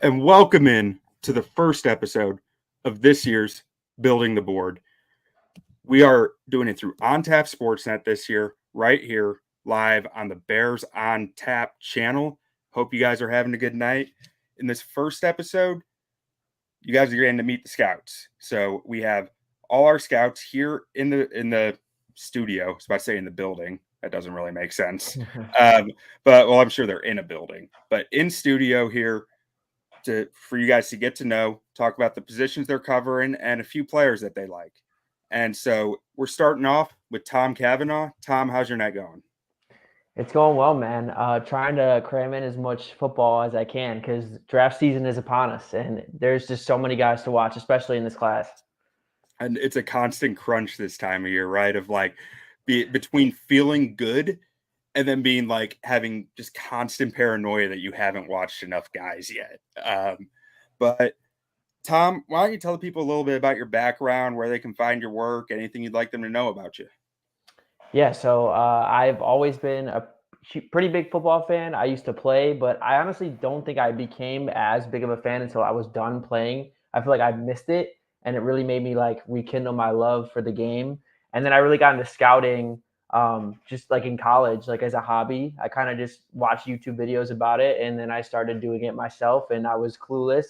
and welcome in to the first episode of this year's Building the Board. We are doing it through OnTap Sportsnet this year, right here, live on the Bears on Tap channel. Hope you guys are having a good night. In this first episode, you guys are getting to meet the scouts. So we have all our scouts here in the studio. I was about to say in the building. That doesn't really make sense. But I'm sure they're in a building. But in studio here, for you guys to get to know, talk about the positions they're covering, and a few players that they like. And so we're starting off with Tom Cavanaugh. Tom, how's your night going? It's going well, man. Trying to cram in as much football as I can because draft season is upon us, and there's just so many guys to watch, especially in this class. And it's a constant crunch this time of year, right? Of like between feeling good and then being like having just constant paranoia that you haven't watched enough guys yet. But Tom, why don't you tell the people a little bit about your background, where they can find your work, anything you'd like them to know about you? Yeah, so I've always been a pretty big football fan. I used to play, but I honestly don't think I became as big of a fan until I was done playing. I feel like I missed it, and it really made me like rekindle my love for the game. And then I really got into scouting just like in college, like as a hobby. I kind of just watched YouTube videos about it, and then I started doing it myself, and I was clueless.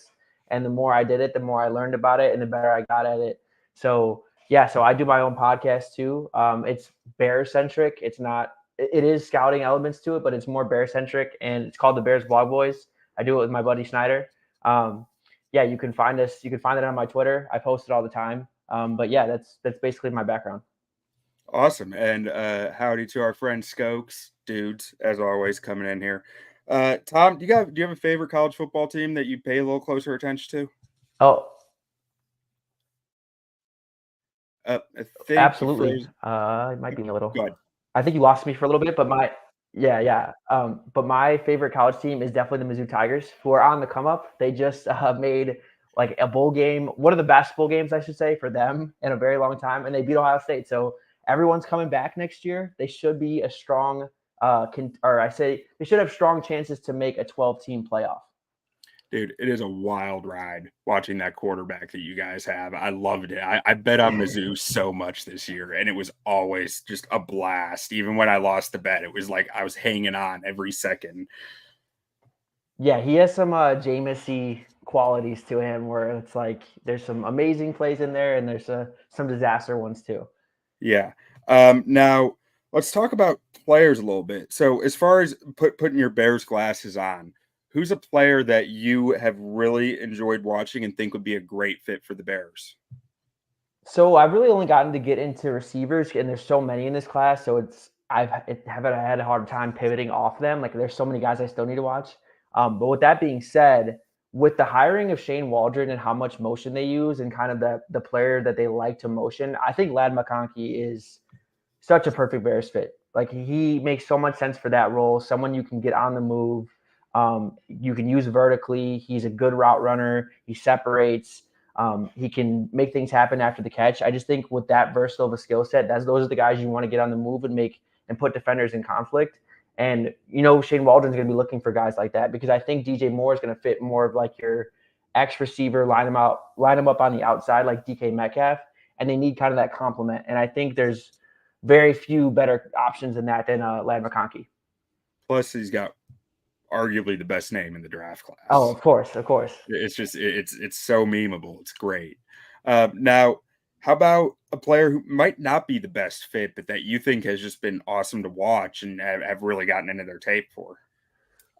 And the more I did it, the more I learned about it, and the better I got at it. So yeah, so I do my own podcast too. It's Bears centric. It's not. It is scouting elements to it, but it's more Bears centric, and it's called the Bears Blog Boys. I do it with my buddy Snyder. Yeah, you can find us. You can find it on my Twitter. I post it all the time. But yeah, that's basically my background. Awesome. And howdy to our friend Skokes, dudes, as always, coming in here. Tom, do you have a favorite college football team that you pay a little closer attention to? Oh, I think you absolutely. froze. It might be a little. Go ahead. I think you lost me for a little bit, but yeah. But my favorite college team is definitely the Mizzou Tigers, who are on the come up. They just made like a bowl game, one of the best bowl games, I should say, for them in a very long time, and they beat Ohio State. So everyone's coming back next year. They should be a strong, or I say they should have strong chances to make a 12-team playoff. Dude, it is a wild ride watching that quarterback that you guys have. I loved it. I bet on Mizzou so much this year, and it was always just a blast. Even when I lost the bet, it was like I was hanging on every second. Yeah, he has some Jameis-y qualities to him where it's like there's some amazing plays in there and there's some disaster ones too. Yeah. Now let's talk about players a little bit. So, as far as putting your Bears glasses on, who's a player that you have really enjoyed watching and think would be a great fit for the Bears? So I've really only gotten to get into receivers, and there's so many in this class. So haven't had a hard time pivoting off them. Like there's so many guys I still need to watch. But with that being said, with the hiring of Shane Waldron and how much motion they use and kind of the player that they like to motion, I think Lad McConkey is such a perfect Bears fit. Like he makes so much sense for that role. Someone you can get on the move. You can use vertically. He's a good route runner. He separates. He can make things happen after the catch. I just think with that versatile of a skill set, those are the guys you want to get on the move and make and put defenders in conflict. And Shane Waldron's going to be looking for guys like that because I think DJ Moore is going to fit more of like your X receiver, line him up on the outside like DK Metcalf, and they need kind of that complement. And I think there's very few better options than that than Lad McConkey. Plus, he's got arguably the best name in the draft Oh, class. of course, of course. It's just it's so memeable. It's great. Now, how about a player who might not be the best fit, but that you think has just been awesome to watch and have really gotten into their tape for?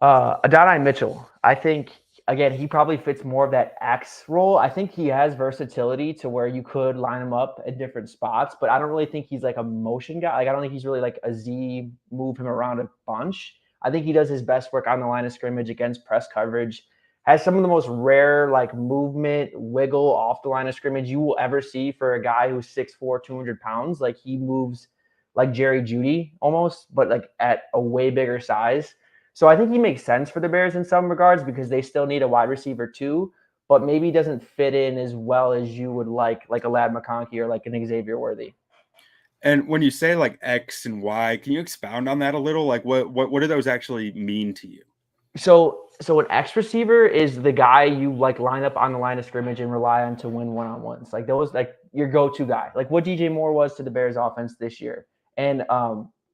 Adonai Mitchell, I think again he probably fits more of that X role. I think he has versatility to where you could line him up at different spots, but I don't really think he's like a motion guy. Like I don't think he's really like a Z move him around a bunch. I think he does his best work on the line of scrimmage against press coverage. Has some of the most rare like movement wiggle off the line of scrimmage you will ever see for a guy who's 6'4", 200 pounds. Like he moves like Jerry Judy almost, but like at a way bigger size. So I think he makes sense for the Bears in some regards because they still need a wide receiver too, but maybe doesn't fit in as well as you would like a Lad McConkey or like an Xavier Worthy. And when you say like X and Y, can you expound on that a little? Like what do those actually mean to you? So an X receiver is the guy you like line up on the line of scrimmage and rely on to win one-on-ones. Like those, like your go-to guy, like what DJ Moore was to the Bears offense this year. And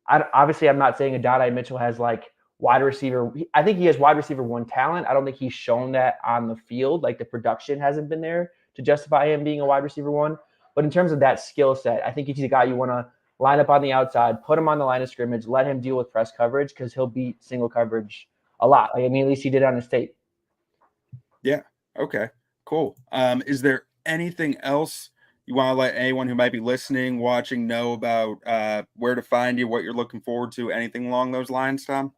obviously I'm not saying Adonai Mitchell has like wide receiver. I think he has wide receiver one talent. I don't think he's shown that on the field. Like the production hasn't been there to justify him being a wide receiver one. But in terms of that skill set, I think he's a guy you want to line up on the outside, put him on the line of scrimmage, let him deal with press coverage because he'll beat single coverage a lot. Like, I mean, at least he did on his tape. Yeah. Okay. Cool. Is there anything else you want to let anyone who might be listening, watching know about where to find you, what you're looking forward to, anything along those lines, Tom?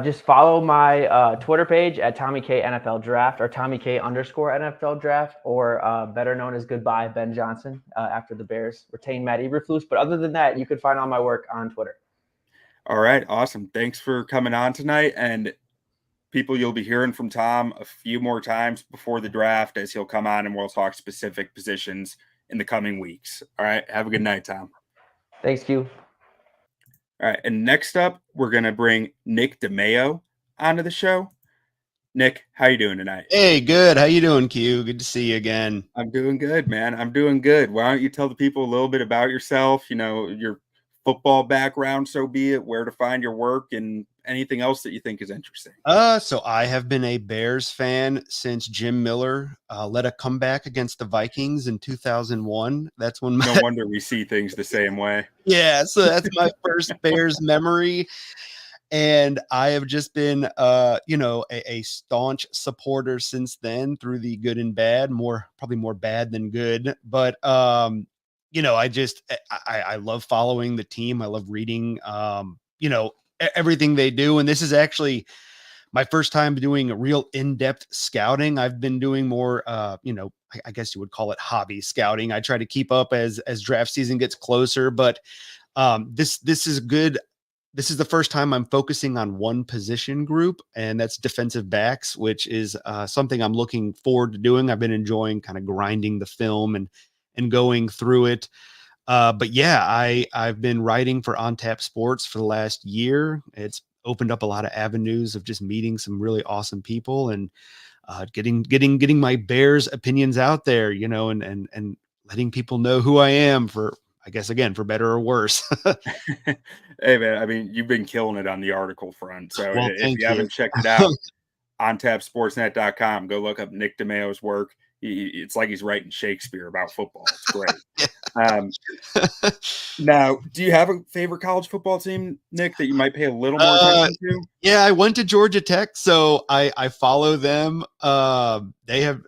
Just follow my Twitter page at Tommy K NFL Draft or Tommy K _ NFL Draft, or better known as Goodbye Ben Johnson after the Bears retain Matt Eberflus. But other than that, you could find all my work on Twitter. All right. Awesome. Thanks for coming on tonight. And people, you'll be hearing from Tom a few more times before the draft as he'll come on and we'll talk specific positions in the coming weeks. All right. Have a good night, Tom. Thanks, Q. All right. And next up, we're going to bring Nick DeMeo onto the show. Nick, how you doing tonight? Hey, good. How you doing, Q? Good to see you again. I'm doing good, man. I'm doing good. Why don't you tell the people a little bit about yourself, your football background, so be it, where to find your work, and anything else that you think is interesting. So I have been a Bears fan since Jim Miller led a comeback against the Vikings in 2001. That's when No wonder we see things the same way. Yeah, so that's my first Bears memory. And I have just been, a staunch supporter since then through the good and bad, probably more bad than good. But, I love following the team. I love reading, everything they do. And this is actually my first time doing a real in-depth scouting. I've been doing more, I guess you would call it hobby scouting. I try to keep up as draft season gets closer, but this is good. This is the first time I'm focusing on one position group, and that's defensive backs, which is something I'm looking forward to doing. I've been enjoying kind of grinding the film and going through it. But yeah, I've been writing for On Tap Sports for the last year. It's opened up a lot of avenues of just meeting some really awesome people and getting my Bears opinions out there, and letting people know who I am, for, I guess, again, for better or worse. Hey, man, I mean, you've been killing it on the article front. So Well, if you haven't checked it out, ontapsportsnet.com, go look up Nick DeMeo's work. It's like he's writing Shakespeare about football. It's great. Now, do you have a favorite college football team, Nick, that you might pay a little more attention to? Yeah, I went to Georgia Tech, so I follow them. They've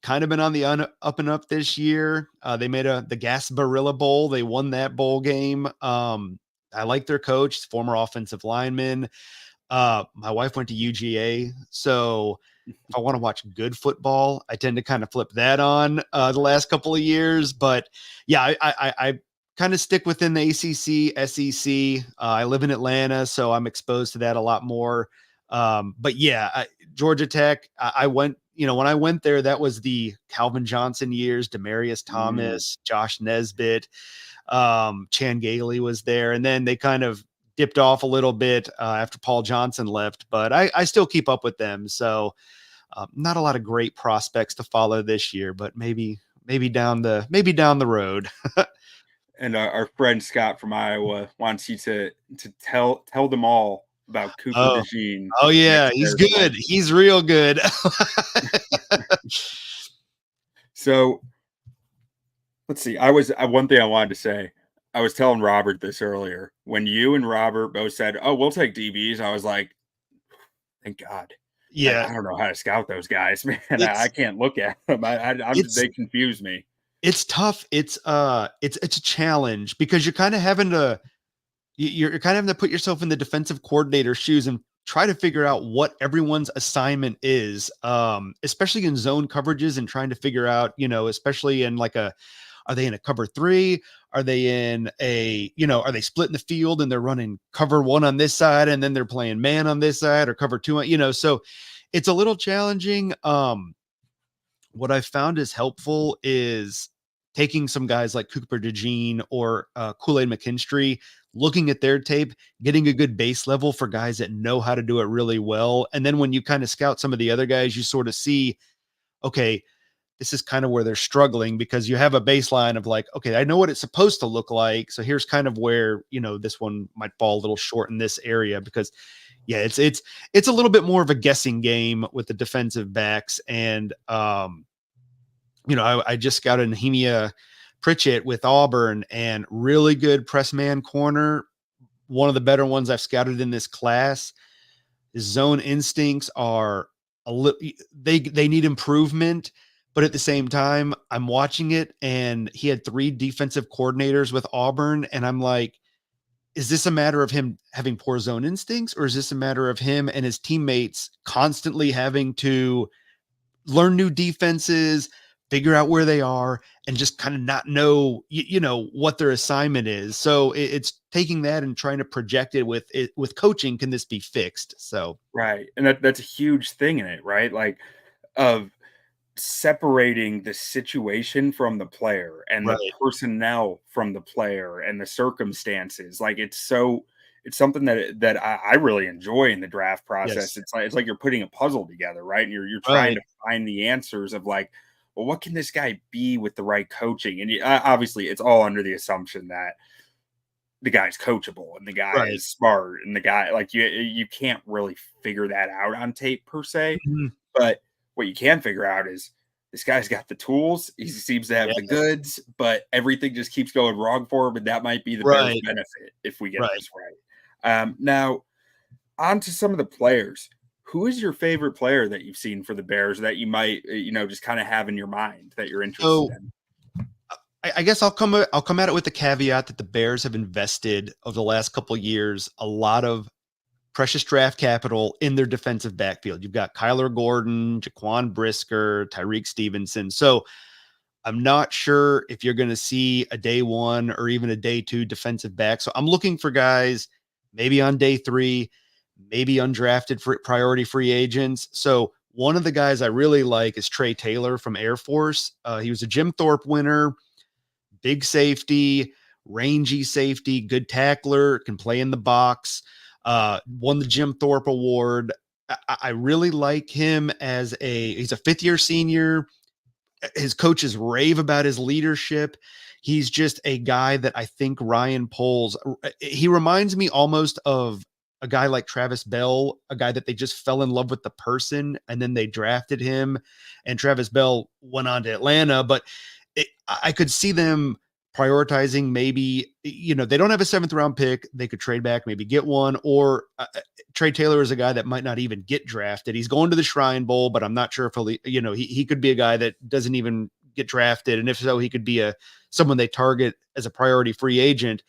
kind of been on the up and up this year. They made the Gasparilla Bowl. They won that bowl game. I like their coach, former offensive lineman. My wife went to UGA, so if I want to watch good football, I tend to kind of flip that on the last couple of years. But yeah, I kind of stick within the ACC, SEC. I live in Atlanta, so I'm exposed to that a lot more. But yeah, Georgia Tech, I went, when I went there, that was the Calvin Johnson years, Demaryius Thomas, Josh Nesbitt, Chan Gailey was there. And then they kind of dipped off a little bit after Paul Johnson left, but I still keep up with them. So not a lot of great prospects to follow this year, but maybe down the road. And our friend Scott from Iowa wants you to tell them all about Cooper DeJean. Oh yeah, he's good. He's real good. So let's see. One thing I wanted to say. I was telling Robert this earlier. When you and Robert both said, "Oh, we'll take DBs," I was like, "Thank God." Yeah, I don't know how to scout those guys, man. I can't look at them. They confuse me. It's tough. It's a challenge because you're kind of having to put yourself in the defensive coordinator's shoes and try to figure out what everyone's assignment is, especially in zone coverages, and trying to figure out, especially in are they in a cover 3? Are they in are they splitting the field and they're running cover 1 on this side and then they're playing man on this side, or cover 2, so it's a little challenging. What I found is helpful is taking some guys like Cooper DeJean or Kool-Aid McKinstry, looking at their tape, getting a good base level for guys that know how to do it really well. And then when you kind of scout some of the other guys, you sort of see, okay, this is kind of where they're struggling, because you have a baseline of like, okay, I know what it's supposed to look like. So here's kind of where, this one might fall a little short in this area, because yeah, it's a little bit more of a guessing game with the defensive backs. And, I just scouted Nehemiah Pritchett with Auburn, and really good press man corner. One of the better ones I've scouted in this class. His zone instincts are a little, they need improvement, but at the same time, I'm watching it, and he had 3 defensive coordinators with Auburn. And I'm like, is this a matter of him having poor zone instincts, or is this a matter of him and his teammates constantly having to learn new defenses, figure out where they are, and just kind of not know, what their assignment is? So it's taking that and trying to project it with coaching. Can this be fixed? So, Right. And that's a huge thing in it, right? Like, of separating the situation from the player and the right. personnel from the player and the circumstances. Like, it's something that I really enjoy in the draft process. Yes. It's like you're putting a puzzle together, right? And you're trying Right. to find the answers of like, well, what can this guy be with the right coaching? And obviously, it's all under the assumption that the guy's coachable and the guy Right. is smart and the guy, like, you can't really figure that out on tape per se. Mhm. But what you can figure out is this guy's got the tools. He seems to have Yeah. the goods, but everything just keeps going wrong for him, and that might be the Bears' Right. benefit if we get Right. this right. Now, on to some of the players. Who is your favorite player that you've seen for the Bears that you might, just kind of have in your mind that you're interested So in? I guess I'll come at it with the caveat that the Bears have invested over the last couple of years a lot of precious draft capital in their defensive backfield. You've got Kyler Gordon, Jaquan Brisker, Tyreek Stevenson. So I'm not sure if you're going to see a day 1 or even a day 2 defensive back. So I'm looking for guys maybe on day 3, maybe undrafted for priority free agents. So one of the guys I really like is Trey Taylor from Air Force. He was a Jim Thorpe winner, big safety, rangy safety, good tackler, can play in the box, won the Jim Thorpe Award. I really like him he's a 5th-year senior. His coaches rave about his leadership. He's just a guy that I think Ryan Poles, he reminds me almost of a guy like Travis Bell, a guy that they just fell in love with the person and then they drafted him, and Travis Bell went on to Atlanta. But I could see them prioritizing maybe, they don't have a 7th round pick. They could trade back, maybe get one, or Trey Taylor is a guy that might not even get drafted. He's going to the Shrine Bowl, but I'm not sure if he could be a guy that doesn't even get drafted. And if so, he could be someone they target as a priority free agent.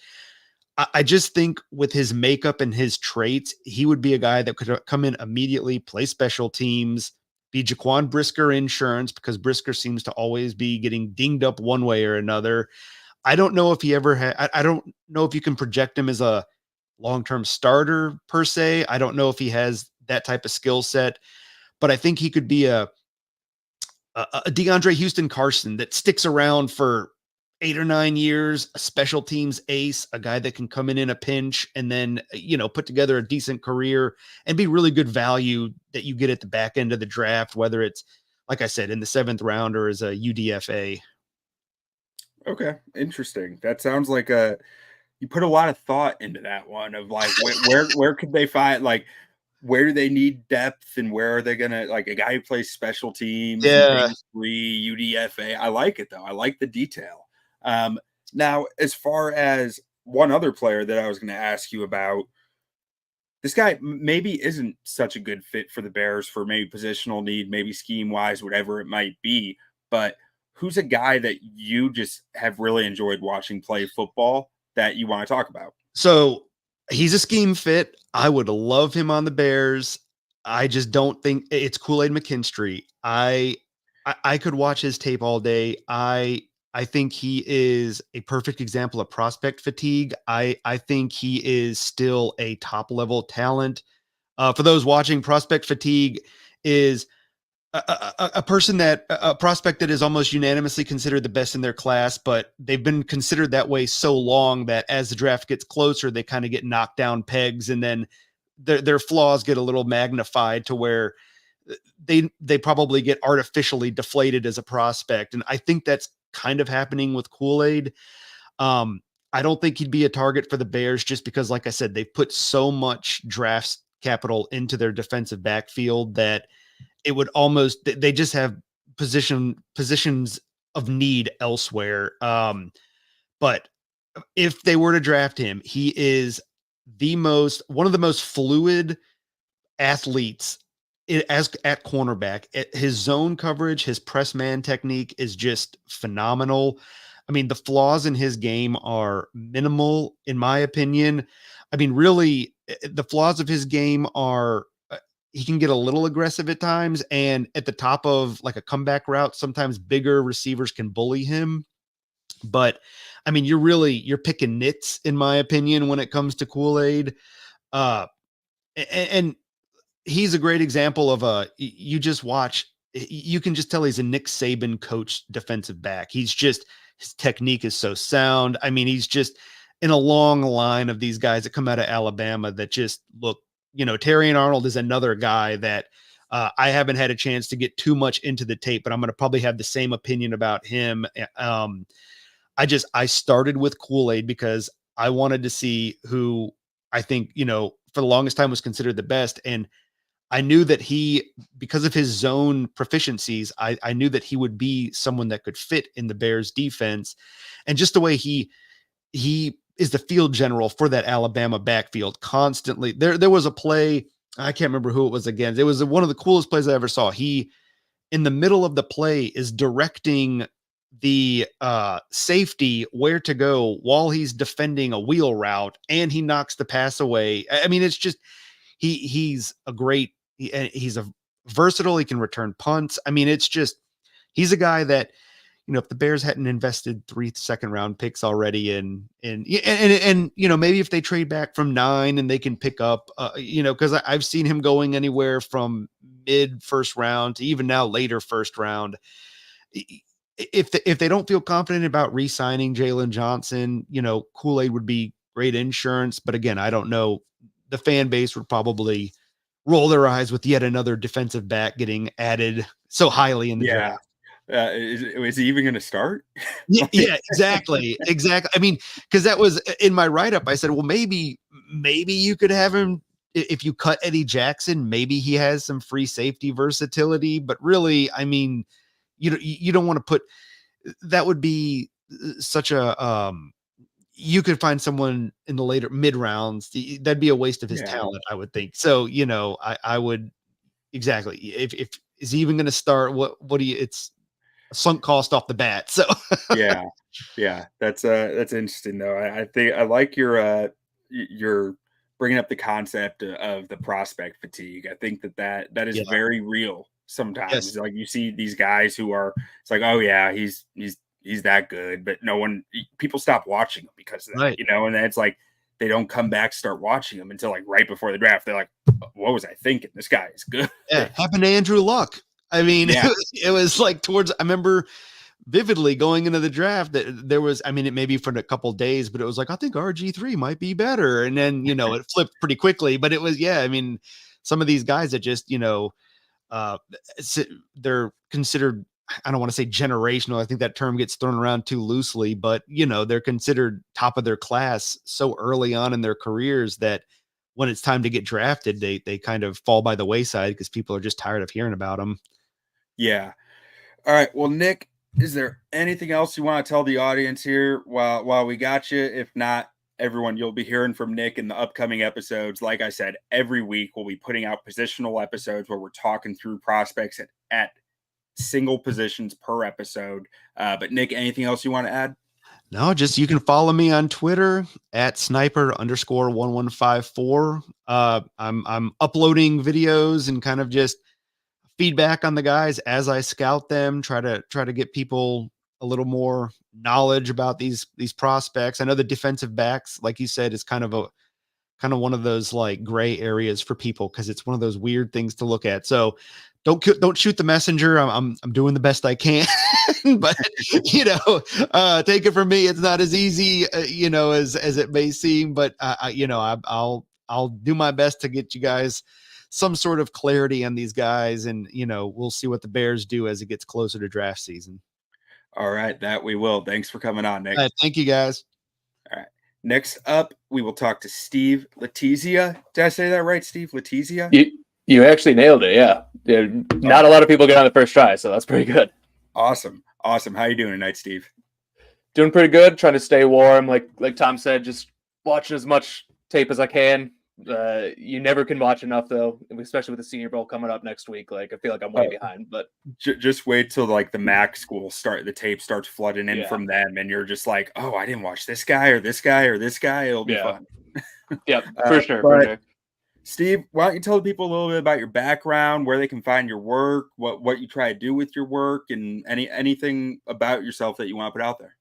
I just think with his makeup and his traits, he would be a guy that could come in immediately, play special teams, be Jaquan Brisker insurance, because Brisker seems to always be getting dinged up one way or another. I don't know if he ever had, I don't know if you can project him as a long-term starter per se. I don't know if he has that type of skill set, but I think he could be a DeAndre Houston Carson that sticks around for 8 or 9 years, a special teams ace, a guy that can come in a pinch and then, put together a decent career and be really good value that you get at the back end of the draft, whether it's, like I said, in the 7th round or as a UDFA. Okay, interesting. That sounds like you put a lot of thought into that one of like where could they find, like, where do they need depth and where are they gonna, like, a guy who plays special teams and Yeah. day 3 UDFA. I like it though. I like the detail. Now, as far as one other player that I was going to ask you about, this guy maybe isn't such a good fit for the Bears for maybe positional need, maybe scheme wise, whatever it might be. But who's a guy that you just have really enjoyed watching play football that you want to talk about? So he's a scheme fit. I would love him on the Bears. I just don't think it's Kool-Aid McKinstry. I could watch his tape all day. I think he is a perfect example of prospect fatigue. I think he is still a top level talent. For those watching, prospect fatigue is a person that a prospect that is almost unanimously considered the best in their class, but they've been considered that way so long that as the draft gets closer, they kind of get knocked down pegs, and then their flaws get a little magnified to where they probably get artificially deflated as a prospect. And I think that's kind of happening with Kool-Aid. I don't think he'd be a target for the Bears just because, like I said, they've put so much draft capital into their defensive backfield that it would almost, they just have positions of need elsewhere. But if they were to draft him, he is one of the most fluid athletes as at cornerback. His zone coverage, his press man technique is just phenomenal. I mean, the flaws in his game are minimal, in my opinion. I mean, really, the flaws of his game are he can get a little aggressive at times, and at the top of like a comeback route, sometimes bigger receivers can bully him. But I mean, you're picking nits, in my opinion, when it comes to Kool-Aid. And he's a great example of you just watch, you can just tell he's a Nick Saban coach defensive back. His technique is so sound. I mean, he's just in a long line of these guys that come out of Alabama that just look, Terrion Arnold is another guy that I haven't had a chance to get too much into the tape, but I'm going to probably have the same opinion about him. I started with Kool-Aid because I wanted to see who I think, for the longest time was considered the best. And I knew that because of his zone proficiencies, I knew that he would be someone that could fit in the Bears defense. And just the way he is the field general for that Alabama backfield constantly. There was a play, I can't remember who it was against. It was one of the coolest plays I ever saw. He, in the middle of the play, is directing the safety where to go while he's defending a wheel route, and he knocks the pass away. I mean, it's just, he's a versatile. He can return punts. I mean, it's just, he's a guy that, if the Bears hadn't invested 3 second-round picks already and maybe if they trade back from 9 and they can pick up, because I've seen him going anywhere from mid first round to even now later first round. If they don't feel confident about re-signing Jalen Johnson, Kool-Aid would be great insurance. But again, I don't know. The fan base would probably roll their eyes with yet another defensive back getting added so highly in the draft. Is he even going to start? Yeah, exactly. I mean, because that was in my write-up. I said, well, maybe you could have him if you cut Eddie Jackson. Maybe he has some free safety versatility, but really, I mean, you don't want to put, that would be such a you could find someone in the later mid rounds. That'd be a waste of his talent, I would think. So, I would exactly. If is he even going to start? What do you? It's a sunk cost off the bat. So yeah, that's interesting though. I think I like your bringing up the concept of the prospect fatigue. I think that is very real sometimes. Yes. Like you see these guys who are, it's like, oh yeah, he's that good, but people stop watching him because of that, right. And then it's like they don't come back, start watching him until like right before the draft. They're like, what was I thinking? This guy is good. Yeah, happened to Andrew Luck. I mean, it was like I remember vividly going into the draft that there was, I mean, it may be for a couple days, but it was like, I think RG3 might be better. And then, it flipped pretty quickly, but it was, I mean, some of these guys that just, they're considered, I don't want to say generational. I think that term gets thrown around too loosely, but they're considered top of their class so early on in their careers that when it's time to get drafted, they kind of fall by the wayside because people are just tired of hearing about them. Yeah. All right. Well, Nick, is there anything else you want to tell the audience here while we got you? If not, everyone, you'll be hearing from Nick in the upcoming episodes. Like I said, every week we'll be putting out positional episodes where we're talking through prospects at single positions per episode. But Nick, anything else you want to add? No, just you can follow me on Twitter at sniper_1154. I'm uploading videos and kind of just feedback on the guys as I scout them, try to get people a little more knowledge about these prospects. I know the defensive backs, like you said, is kind of one of those like gray areas for people because it's one of those weird things to look at. So don't shoot the messenger. I'm doing the best I can, but take it from me. It's not as easy, as it may seem, but I'll do my best to get you guys some sort of clarity on these guys. And, we'll see what the Bears do as it gets closer to draft season. All right. That we will. Thanks for coming on, Nick. Thank you, guys. All right. Next up, we will talk to Steve Letizia. Did I say that right, Steve? Letizia? You actually nailed it. Yeah. Not a lot of people get on the first try, so that's pretty good. Awesome. How you doing tonight, Steve? Doing pretty good. Trying to stay warm. Like Tom said, just watching as much tape as I can. You never can watch enough, though, especially with the Senior Bowl coming up next week. Like, I feel like I'm way behind, but just wait till like the MAC school the tape starts flooding in from them, and you're just like, oh, I didn't watch this guy or this guy or this guy. It'll be fun. Yep, for sure. Steve, why don't you tell people a little bit about your background, where they can find your work, what you try to do with your work, and anything about yourself that you want to put out there?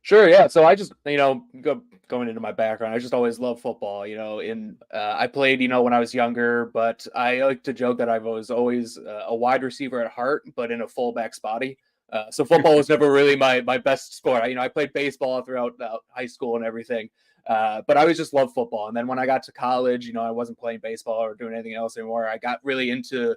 Sure. Yeah. So I just, going into my background, I just always loved football, I played, when I was younger, but I like to joke that I was always a wide receiver at heart, but in a fullback's body. So football was never really my best sport. I played baseball throughout high school and everything. But I always just loved football. And then when I got to college, I wasn't playing baseball or doing anything else anymore. I got really into,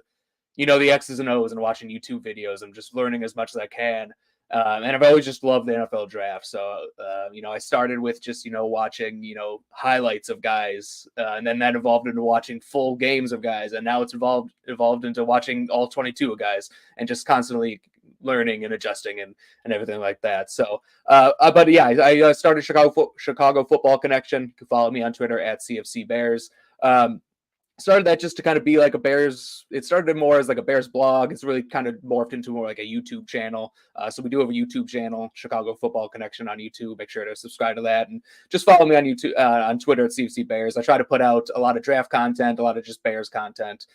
the X's and O's and watching YouTube videos and just learning as much as I can. And I've always just loved the NFL draft. So, I started with just, watching, highlights of guys. And then that evolved into watching full games of guys. And now it's evolved into watching all 22 of guys and just constantly learning and adjusting and everything like that. So, but yeah, I started Chicago Football Connection. You can follow me on Twitter at CFC Bears. Started that just to kind of be like a Bears. It started more as like a Bears blog. It's really kind of morphed into more like a YouTube channel. So we do have a YouTube channel, Chicago Football Connection on YouTube. Make sure to subscribe to that and just follow me on YouTube, on Twitter at CFC Bears. I try to put out a lot of draft content, a lot of just Bears content.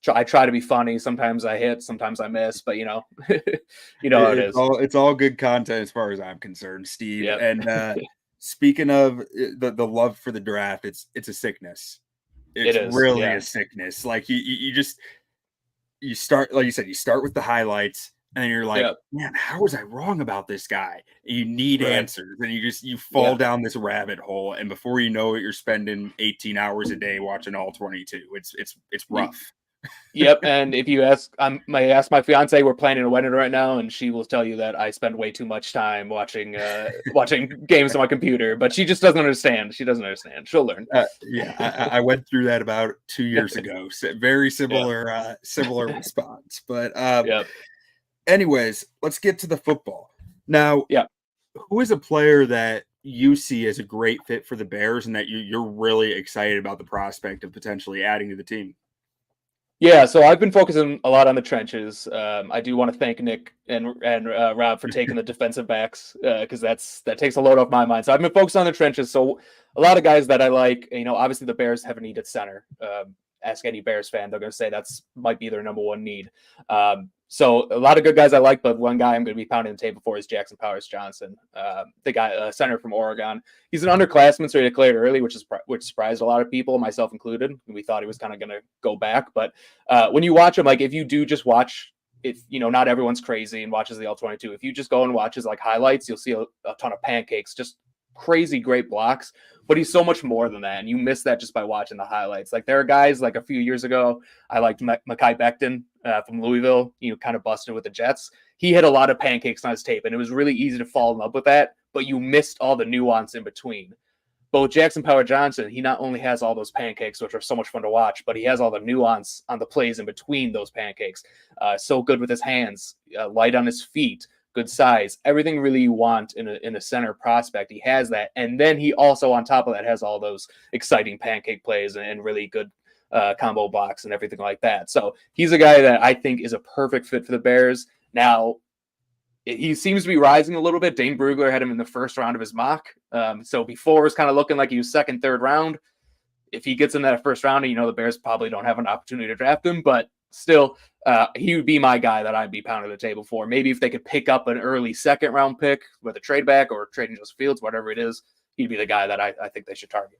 I try to be funny. Sometimes I hit, sometimes I miss, but how it is. It's all good content as far as I'm concerned, Steve. Yep. And speaking of the love for the draft, it's a sickness. It's really a sickness. Like you start, like you said, you start with the highlights and then you're like, man, how was I wrong about this guy? And you need answers, and you fall down this rabbit hole. And before you know it, you're spending 18 hours a day watching all 22. It's rough. Yep. And if you ask my fiance, we're planning a wedding right now, and she will tell you that I spend way too much time watching games on my computer, but she just doesn't understand. She doesn't understand. She'll learn. I went through that about 2 years ago. Very similar, similar response. But anyways, let's get to the football. Now, who is a player that you see as a great fit for the Bears and that you're really excited about the prospect of potentially adding to the team? Yeah, so I've been focusing a lot on the trenches. I do want to thank Nick and Rob for taking the defensive backs because that takes a load off my mind. So I've been focused on the trenches. So a lot of guys that I like, obviously the Bears have a need at center. Ask any Bears fan, they're going to say might be their number one need. So a lot of good guys I like, but one guy I'm going to be pounding the table for is Jackson Powers Johnson, the guy, center from Oregon. He's an underclassman, so he declared early, which surprised a lot of people, myself included. We thought he was kind of going to go back, but when you watch him, like if you do just watch, if not everyone's crazy and watches the All-22. If you just go and watch his like highlights, you'll see a ton of pancakes, just crazy great blocks. But he's so much more than that, and you miss that just by watching the highlights. Like there are guys like a few years ago, I liked Mekhi Becton from Louisville, kind of busted with the Jets. He hit a lot of pancakes on his tape, and it was really easy to fall in love with that, but you missed all the nuance in between. But with Jackson Powers Johnson, he not only has all those pancakes, which are so much fun to watch, but he has all the nuance on the plays in between those pancakes. So good with his hands, light on his feet, good size, everything really you want in a center prospect. He has that. And then he also, on top of that, has all those exciting pancake plays and really good combo blocks and everything like that. So he's a guy that I think is a perfect fit for the Bears. Now, he seems to be rising a little bit. Dane Brugler had him in the first round of his mock. So before it was kind of looking like he was second, third round. If he gets in that first round, the Bears probably don't have an opportunity to draft him, but still, he would be my guy that I'd be pounding the table for. Maybe if they could pick up an early second round pick with a trade back or trading Joseph Fields, whatever it is, he'd be the guy that I think they should target.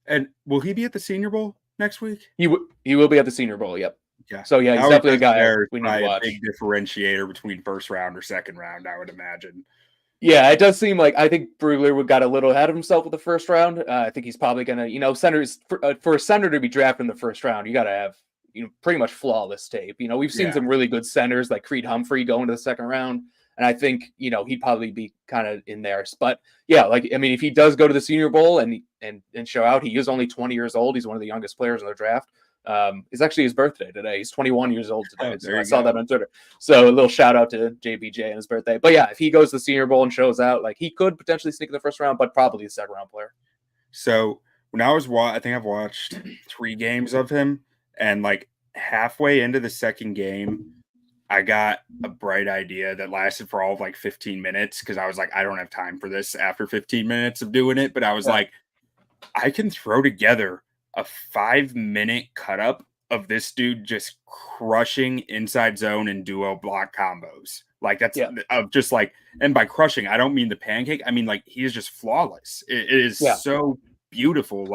And will he be at the Senior Bowl next week? He will be at the Senior Bowl. Yep. Yeah. So yeah, he's How he definitely a does guy there is we need to probably a watch. big differentiator between first round or second round, I would imagine. Yeah, it does seem like I think Brugler got a little ahead of himself with the first round. I think he's probably gonna, centers for a center to be drafted in the first round, you got to have pretty much flawless tape. We've seen Yeah. some really good centers like Creed Humphrey go into the second round, and I think he'd probably be kind of in there. But yeah, if he does go to the Senior Bowl and show out, he is only 20 years old. He's one of the youngest players in the draft. It's actually his birthday today. He's 21 years old today. Oh, So I saw that on Twitter. So a little shout out to JBJ and his birthday. But yeah, if he goes to the Senior Bowl and shows out, he could potentially sneak in the first round, but probably a second round player. So when I think I've watched 3 games of him, and halfway into the second game, I got a bright idea that lasted for all of 15 minutes, because I was like, I don't have time for this after 15 minutes of doing it. But I was like, I can throw together a 5-minute cut up of this dude just crushing inside zone and duo block combos. And by crushing, I don't mean the pancake. I mean, he is just flawless. It is so beautiful.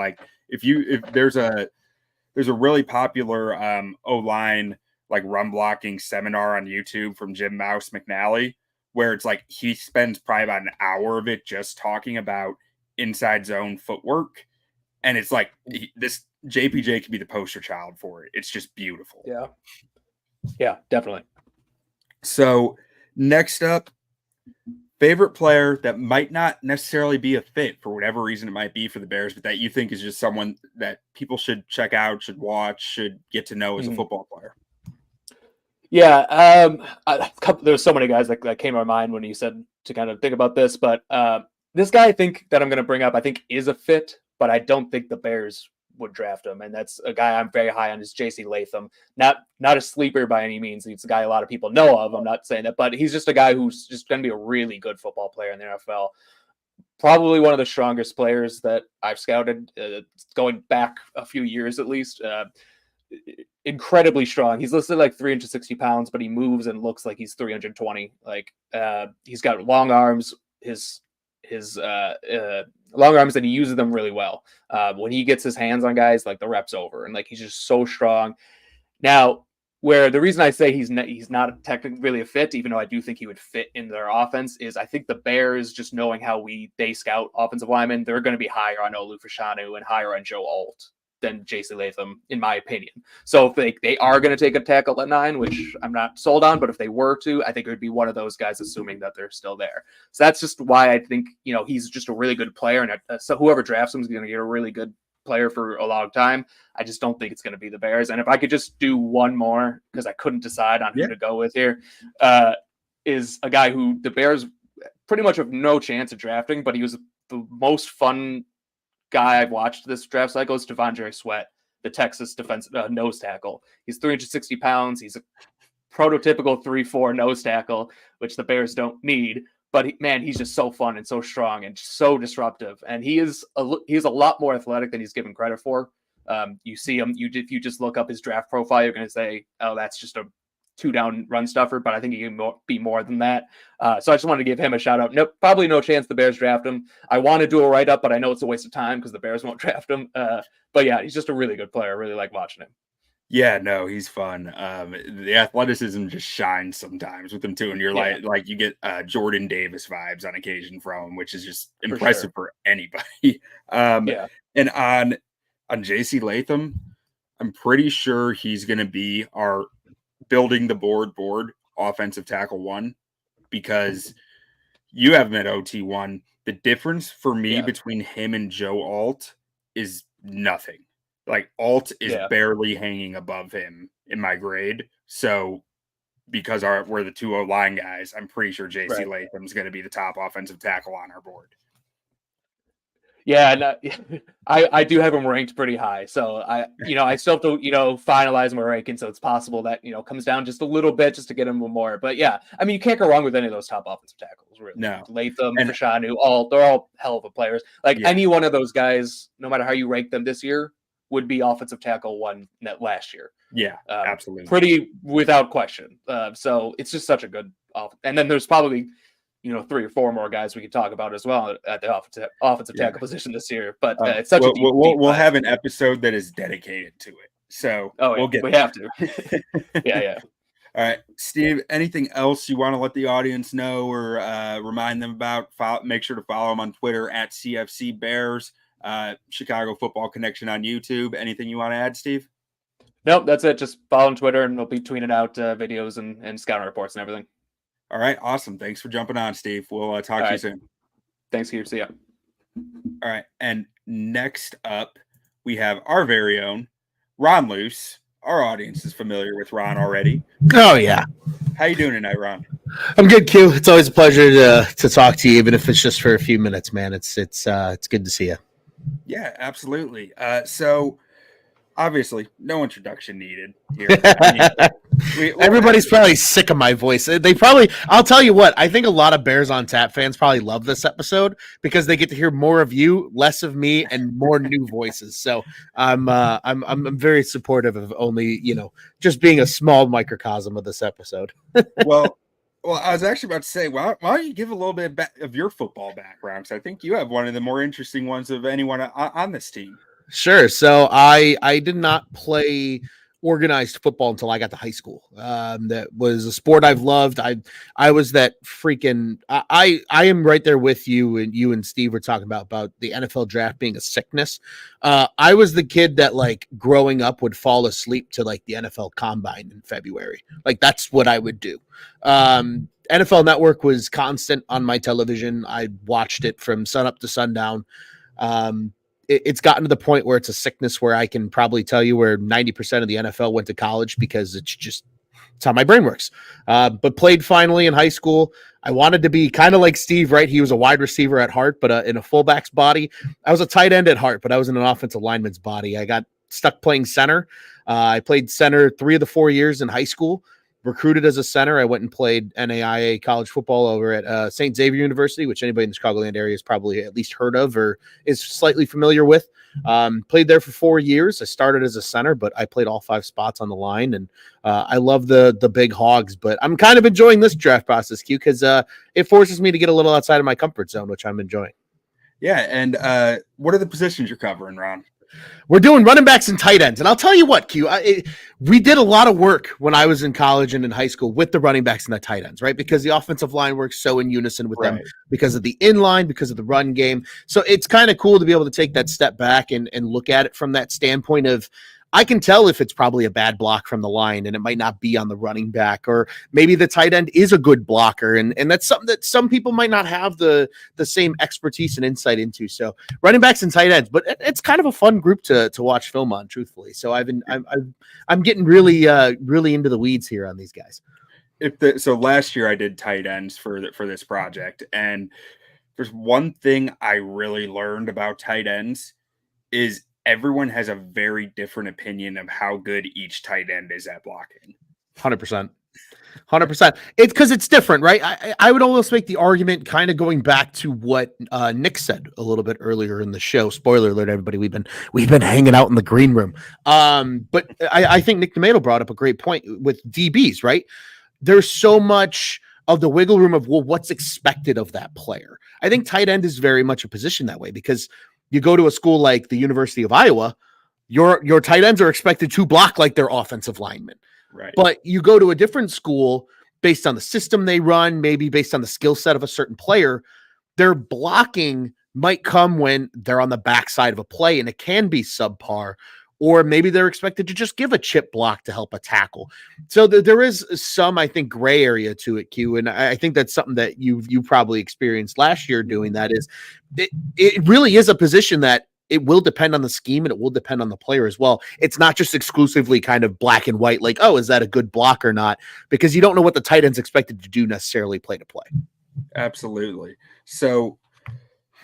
If there's a really popular O-line run blocking seminar on YouTube from Jim Mouse McNally, where it's he spends probably about an hour of it just talking about inside zone footwork. And it's this JPJ could be the poster child for it. It's just beautiful. Yeah. Yeah, definitely. So next up, favorite player that might not necessarily be a fit for whatever reason it might be for the Bears, but that you think is just someone that people should check out, should watch, should get to know as a football player. Yeah. There's so many guys that came to my mind when you said to kind of think about this, but this guy I think that I'm going to bring up, I think is a fit, but I don't think the Bears would draft him. And that's a guy I'm very high on, is J.C. Latham. Not a sleeper by any means. He's a guy a lot of people know of. I'm not saying that, but he's just a guy who's just going to be a really good football player in the NFL. Probably one of the strongest players that I've scouted, going back a few years at least. Incredibly strong. He's listed 360 pounds, but he moves and looks like he's 320. He's got long arms. His long arms, and he uses them really well. When he gets his hands on guys, the rep's over, and he's just so strong. Now, where the reason I say he's not technically really a fit, even though I do think he would fit in their offense, is I think the Bears, just knowing how they scout offensive linemen, they're going to be higher on Olu Fashanu and higher on Joe Alt than J.C. Latham, in my opinion. So if they are going to take a tackle at 9, which I'm not sold on, but if they were to, I think it would be one of those guys, assuming that they're still there. So that's just why I think, he's just a really good player. And so whoever drafts him is going to get a really good player for a long time. I just don't think it's going to be the Bears. And if I could just do one more, because I couldn't decide on who to go with here, is a guy who the Bears pretty much have no chance of drafting, but he was the most fun guy I've watched this draft cycle, is Devondre Sweat, the Texas defense nose tackle. He's 360 pounds. He's a prototypical 3-4 nose tackle, which the Bears don't need. But he's just so fun and so strong and so disruptive. And he is a lot more athletic than he's given credit for. You see him. If you just look up his draft profile, you're going to say, "Oh, that's just a 2-down run stuffer," but I think he can be more than that. So I just wanted to give him a shout out. No, probably no chance the Bears draft him. I want to do a write up, but I know it's a waste of time because the Bears won't draft him. But yeah, he's just a really good player. I really like watching him. Yeah, no, he's fun. The athleticism just shines sometimes with him too, and you're like you get Jordan Davis vibes on occasion from him, which is just impressive for anybody. And on J.C. Latham, I'm pretty sure he's going to be our building the board offensive tackle 1, because you have him at OT1. The difference for me between him and Joe Alt is nothing. Alt is barely hanging above him in my grade. So because we're the 2 O-line guys, I'm pretty sure J.C. Latham's going to be the top offensive tackle on our board. Yeah, no, I do have him ranked pretty high. So I still have to, finalize my ranking. So it's possible that, comes down just a little bit just to get him more. But yeah, I mean, you can't go wrong with any of those top offensive tackles, really. No. Latham, Fashanu, they're all hell of a players. Any one of those guys, no matter how you rank them this year, would be offensive tackle 1 last year. Yeah, absolutely. Pretty without question. So it's just such a good and then there's probably 3 or 4 more guys we could talk about as well at the offensive tackle position this year. But it's such we'll have an episode that is dedicated to it. So Oh, yeah, we'll get we have to. Yeah. All right, Steve, anything else you want to let the audience know or remind them about? Make sure to follow them on Twitter at CFC Bears, Chicago Football Connection on YouTube. Anything you want to add, Steve? Nope, that's it. Just follow on Twitter, and we'll be tweeting out videos and scouting reports and everything. All right, awesome. Thanks for jumping on, Steve. We'll talk to you soon. Thanks, Hugh. See ya. All right, and next up, we have our very own Ron Luce. Our audience is familiar with Ron already. Oh yeah. How you doing tonight, Ron? I'm good, Q. It's always a pleasure to talk to you, even if it's just for a few minutes, man. It's good to see you. Yeah, absolutely. So obviously, no introduction needed here. I mean, Everybody's probably sick of my voice. I'll tell you what, I think a lot of Bears on Tap fans probably love this episode because they get to hear more of you, less of me, and more new voices. So I'm very supportive of only, just being a small microcosm of this episode. well, I was actually about to say, why don't you give a little bit of your football background? Because I think you have one of the more interesting ones of anyone on this team. Sure. So I did not play organized football until I got to high school. That was a sport I've loved. I was that freaking. I am right there with you, and you and Steve were talking about the NFL draft being a sickness. I was the kid that, like, growing up would fall asleep to, like, the NFL Combine in February. Like, that's what I would do. NFL Network was constant on my television. I watched it from sun up to sundown. It's gotten to the point where it's a sickness where I can probably tell you where 90% of the NFL went to college because it's how my brain works. But played finally in high school. I wanted to be kind of like Steve, right? He was a wide receiver at heart, but in a fullback's body. I was a tight end at heart, but I was in an offensive lineman's body. I got stuck playing center. I played center 3 of the 4 years in high school. Recruited as a center. I went and played NAIA college football over at St. Xavier University, which anybody in the Chicagoland area has probably at least heard of or is slightly familiar with. Played there for 4 years. I started as a center, but I played all 5 spots on the line, and I love the big hogs. But I'm kind of enjoying this draft process, Q, because it forces me to get a little outside of my comfort zone, which I'm enjoying. Yeah, and what are the positions you're covering, Ron? We're doing running backs and tight ends. And I'll tell you what, Q, we did a lot of work when I was in college and in high school with the running backs and the tight ends, right? Because the offensive line works so in unison with them because of the inline, because of the run game. So it's kind of cool to be able to take that step back and look at it from that standpoint of, I can tell if it's probably a bad block from the line and it might not be on the running back, or maybe the tight end is a good blocker. And that's something that some people might not have the same expertise and insight into. So running backs and tight ends, but it's kind of a fun group to watch film on, truthfully. So I'm getting really into the weeds here on these guys. So last year I did tight ends for this project, and there's one thing I really learned about tight ends is everyone has a very different opinion of how good each tight end is at blocking. 100%. It's because it's different, right? I would almost make the argument, kind of going back to what Nick said a little bit earlier in the show. Spoiler alert, everybody. We've been hanging out in the green room. But I think Nick Tomato brought up a great point with DBs, right? There's so much of the wiggle room of, well, what's expected of that player. I think tight end is very much a position that way, because you go to a school like the University of Iowa, your tight ends are expected to block like their offensive linemen. Right. But you go to a different school based on the system they run, maybe based on the skill set of a certain player, their blocking might come when they're on the backside of a play and it can be subpar, or maybe they're expected to just give a chip block to help a tackle. So there is some, I think, gray area to it, Q. And I think that's something that you probably experienced last year doing that. Is it really is a position that it will depend on the scheme and it will depend on the player as well. It's not just exclusively kind of black and white, like, oh, is that a good block or not? Because you don't know what the tight end's expected to do necessarily play to play. Absolutely. So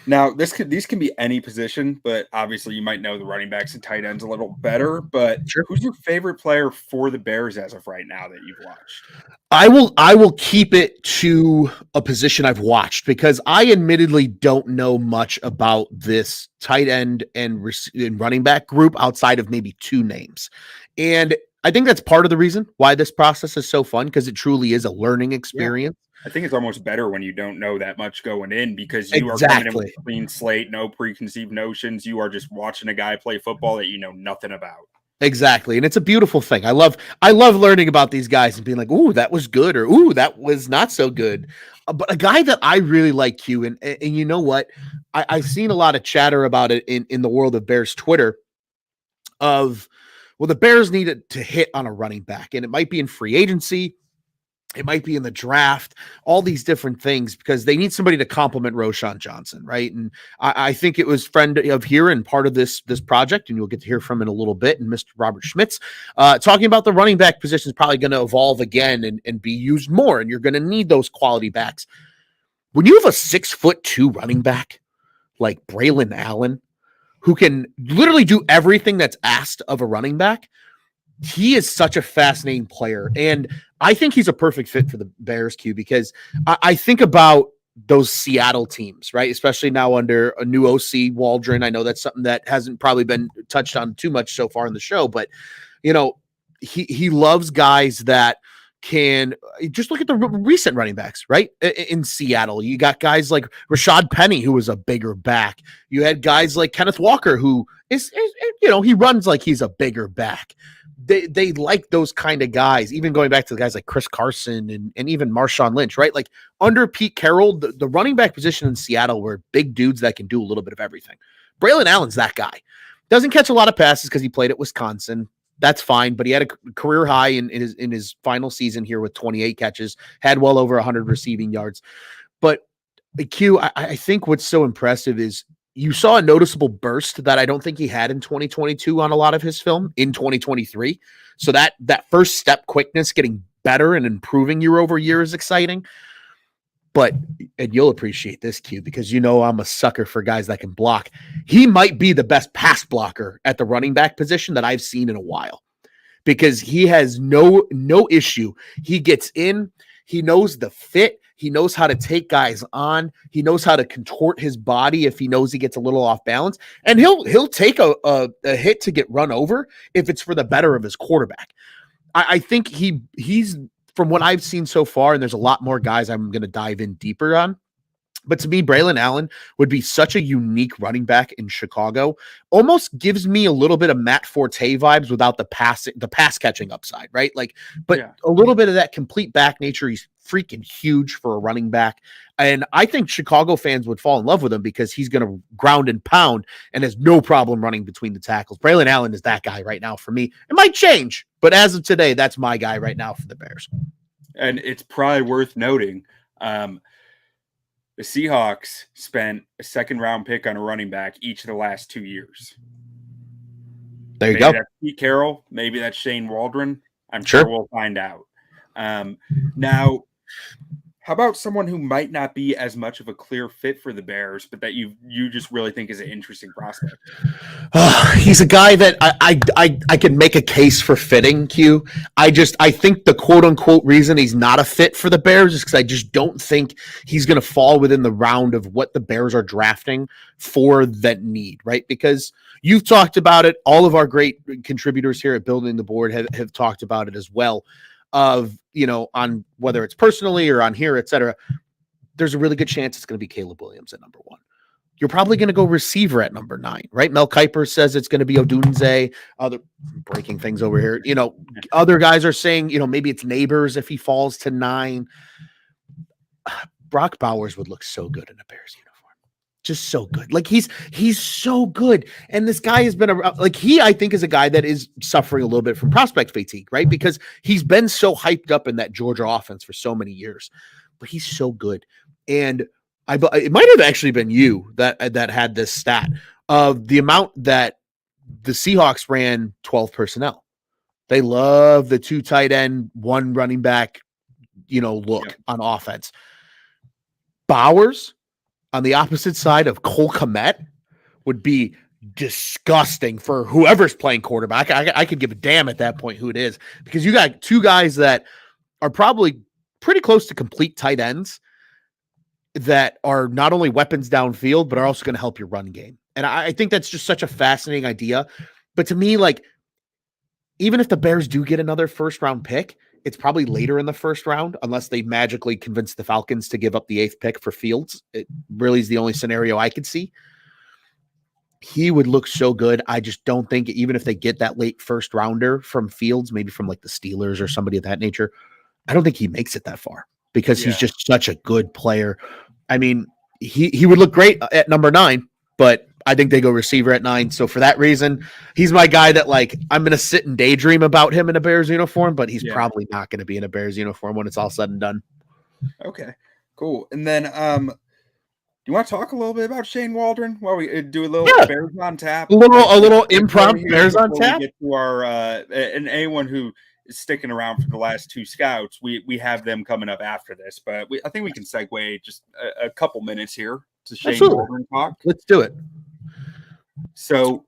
now these can be any position, but obviously you might know the running backs and tight ends a little better. But Sure. Who's your favorite player for the Bears as of right now that you've watched? I will keep it to a position I've watched, because I admittedly don't know much about this tight end and running back group outside of maybe 2 names. And I think that's part of the reason why this process is so fun, because it truly is a learning experience. Yeah. I think it's almost better when you don't know that much going in, because you are coming in with a clean slate, no preconceived notions. You are just watching a guy play football that you know nothing about. Exactly. And it's a beautiful thing. I love learning about these guys and being like, ooh, that was good, or ooh, that was not so good. But a guy that I really like, Q, and you know what? I've seen a lot of chatter about it in the world of Bears Twitter of, well, the Bears needed to hit on a running back, and it might be in free agency. It might be in the draft, all these different things, because they need somebody to complement Roschon Johnson, right? And I think it was friend of here and part of this project, and you'll get to hear from in a little bit, and Mr. Robert Schmitz talking about the running back position is probably going to evolve again and be used more, and you're going to need those quality backs. When you have a 6'2" running back like Braylon Allen, who can literally do everything that's asked of a running back, he is such a fascinating player. And I think he's a perfect fit for the Bears, Q, because I think about those Seattle teams, right? Especially now under a new OC, Waldron. I know that's something that hasn't probably been touched on too much so far in the show, but you know, he loves guys that can just look at the recent running backs, right? In Seattle, you got guys like Rashad Penny, who was a bigger back. You had guys like Kenneth Walker, who is he runs like he's a bigger back. They like those kind of guys, even going back to the guys like Chris Carson and even Marshawn Lynch, right? Like under Pete Carroll, the running back position in Seattle were big dudes that can do a little bit of everything. Braylon Allen's that guy. Doesn't catch a lot of passes because he played at Wisconsin. That's fine, but he had a career high in his final season here with 28 catches, had well over 100 receiving yards. But Q, I think what's so impressive is you saw a noticeable burst that I don't think he had in 2022 on a lot of his film in 2023. So that first step quickness getting better and improving year over year is exciting. But, and you'll appreciate this, Q, because you know I'm a sucker for guys that can block. He might be the best pass blocker at the running back position that I've seen in a while, because he has no issue. He gets in, he knows the fit, he knows how to take guys on, he knows how to contort his body if he knows he gets a little off balance, and he'll take a hit to get run over if it's for the better of his quarterback. I think he's from what I've seen so far, and there's a lot more guys I'm going to dive in deeper on. But to me, Braylon Allen would be such a unique running back in Chicago. Almost gives me a little bit of Matt Forte vibes without the pass catching upside, right? Like, but yeah, a little bit of that complete back nature. He's freaking huge for a running back. And I think Chicago fans would fall in love with him because he's going to ground and pound and has no problem running between the tackles. Braylon Allen is that guy right now for me. It might change, but as of today, that's my guy right now for the Bears. And it's probably worth noting, the Seahawks spent a second-round pick on a running back each of the last 2 years. There you maybe go. That's Pete Carroll. Maybe that's Shane Waldron. I'm Sure sure we'll find out. Now, how about someone who might not be as much of a clear fit for the Bears, but that you just really think is an interesting prospect? He's a guy that I can make a case for fitting, Q. I think the quote unquote reason he's not a fit for the Bears is because I just don't think he's going to fall within the round of what the Bears are drafting for that need, right? Because you've talked about it. All of our great contributors here at Building the Board have talked about it as well. Of, on whether it's personally or on here, et cetera, there's a really good chance it's going to be Caleb Williams at number 1. You're probably going to go receiver at number 9, right? Mel Kiper says it's going to be Odunze. Other breaking things over here. Other guys are saying, maybe it's Neighbors if he falls to 9. Brock Bowers would look so good in a Bears uniform. Just so good. Like he's so good. And this guy has been around, I think is a guy that is suffering a little bit from prospect fatigue, right? Because he's been so hyped up in that Georgia offense for so many years, but he's so good. And it might have actually been you that had this stat of the amount that the Seahawks ran 12 personnel. They love the 2 tight end, 1 running back, look on offense. Bowers on the opposite side of Cole Kmet would be disgusting for whoever's playing quarterback. I could give a damn at that point who it is, because you got 2 guys that are probably pretty close to complete tight ends that are not only weapons downfield, but are also going to help your run game. And I think that's just such a fascinating idea. But to me, even if the Bears do get another first-round pick, it's probably later in the first round, unless they magically convince the Falcons to give up the 8th pick for Fields. It really is the only scenario I could see. he would look so good. I just don't think, even if they get that late first rounder from Fields, maybe from like the Steelers or somebody of that nature, I don't think he makes it that far because he's just such a good player. I mean, he would look great at number 9, but I think they go receiver at 9. So for that reason, he's my guy that like I'm going to sit and daydream about him in a Bears uniform, but he's probably not going to be in a Bears uniform when it's all said and done. Okay, cool. And then do you want to talk a little bit about Shane Waldron while we do a little Bears on tap? A little improv Bears on tap. We get to our and anyone who is sticking around for the last 2 scouts, we have them coming up after this, but I think we can segue just a couple minutes here to Shane Waldron talk. Let's do it. So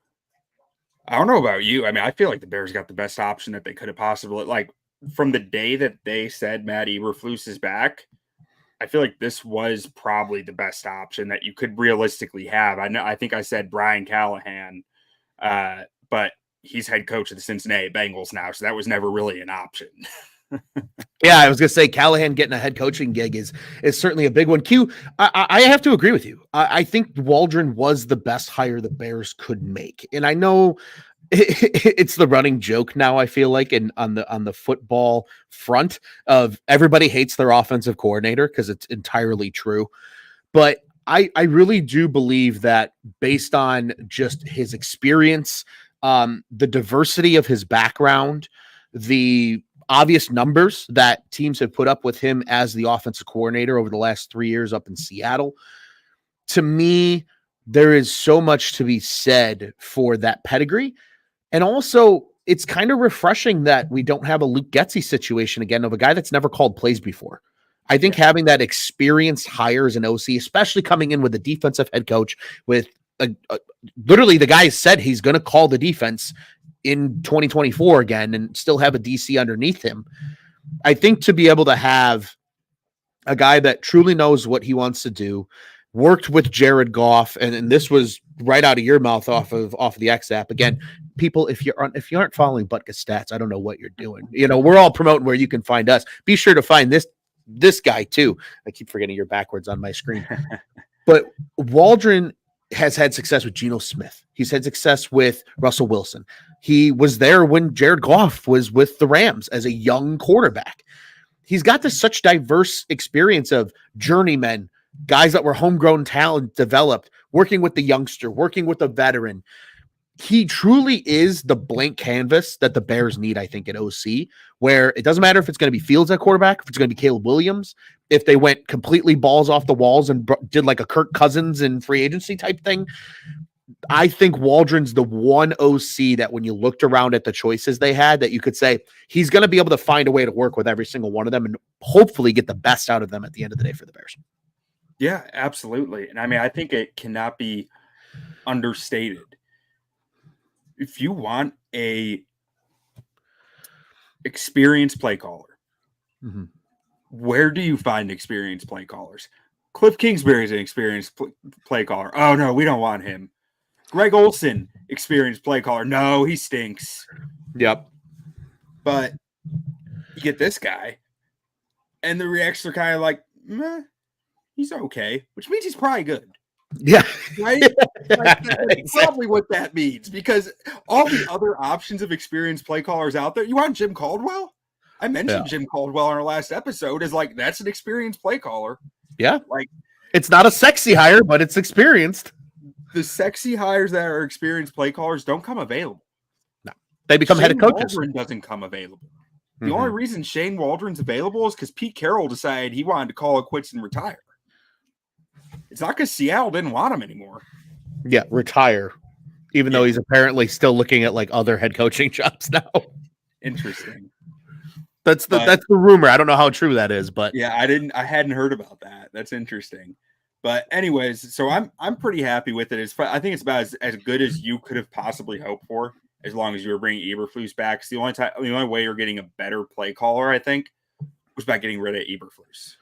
I don't know about you. I mean, I feel like the Bears got the best option that they could have possibly, like, from the day that they said Matt Eberflus is back. I feel like this was probably the best option that you could realistically have. I think I said Brian Callahan, but he's head coach of the Cincinnati Bengals now, so that was never really an option. Yeah, I was going to say Callahan getting a head coaching gig is certainly a big one. Q, I have to agree with you. I think Waldron was the best hire the Bears could make. And I know it's the running joke now, I feel like, on the football front of everybody hates their offensive coordinator because it's entirely true. But I really do believe that based on just his experience, the diversity of his background, the obvious numbers that teams have put up with him as the offensive coordinator over the last 3 years up in Seattle, to me, there is so much to be said for that pedigree. And also, it's kind of refreshing that we don't have a Luke Getsy situation again of a guy that's never called plays before. I think having that experienced hire as an OC, especially coming in with a defensive head coach with literally the guy said he's going to call the defense in 2024 again and still have a DC underneath him. I think to be able to have a guy that truly knows what he wants to do, worked with Jared Goff, and this was right out of your mouth off of the X app. Again, people, if you aren't following Butkus Stats, I don't know what you're doing. You know, we're all promoting where you can find us. Be sure to find this guy too. I keep forgetting you're backwards on my screen. But Waldron has had success with Geno Smith. He's had success with Russell Wilson. He was there when Jared Goff was with the Rams as a young quarterback. He's got this such diverse experience of journeymen, guys that were homegrown talent developed, working with the youngster, working with the veteran. He truly is the blank canvas that the Bears need, I think, at OC, where it doesn't matter if it's going to be Fields at quarterback, if it's going to be Caleb Williams, if they went completely balls off the walls and did like a Kirk Cousins in free agency type thing. I think Waldron's the one OC that when you looked around at the choices they had, that you could say he's going to be able to find a way to work with every single one of them and hopefully get the best out of them at the end of the day for the Bears. Yeah, absolutely. And I mean, I think it cannot be understated. If you want a experienced play caller, where do you find experienced play callers? Cliff Kingsbury is an experienced play caller. Oh, no, we don't want him. Greg Olson, experienced play caller. No, he stinks. Yep. But you get this guy, and the reactions are kind of like, meh, he's okay, which means he's probably good. Yeah. Right? Like, that's probably what that means, because all the other options of experienced play callers out there, you want Jim Caldwell? I mentioned Jim Caldwell in our last episode as like, that's an experienced play caller. Yeah. Like, it's not a sexy hire, but it's experienced. The sexy hires that are experienced play callers don't come available. No, they become Shane head coaches. Waldron doesn't come available. The only reason Shane Waldron's available is because Pete Carroll decided he wanted to call it quits and retire. It's not because Seattle didn't want him anymore. Yeah, retire. Even though he's apparently still looking at like other head coaching jobs now. Interesting. That's the rumor. I don't know how true that is, but yeah, I hadn't heard about that. That's interesting. But anyways, so I'm pretty happy with it. I think it's about as good as you could have possibly hoped for, as long as you were bringing Eberflus back. It's the only way you're getting a better play caller, I think, was by getting rid of Eberflus.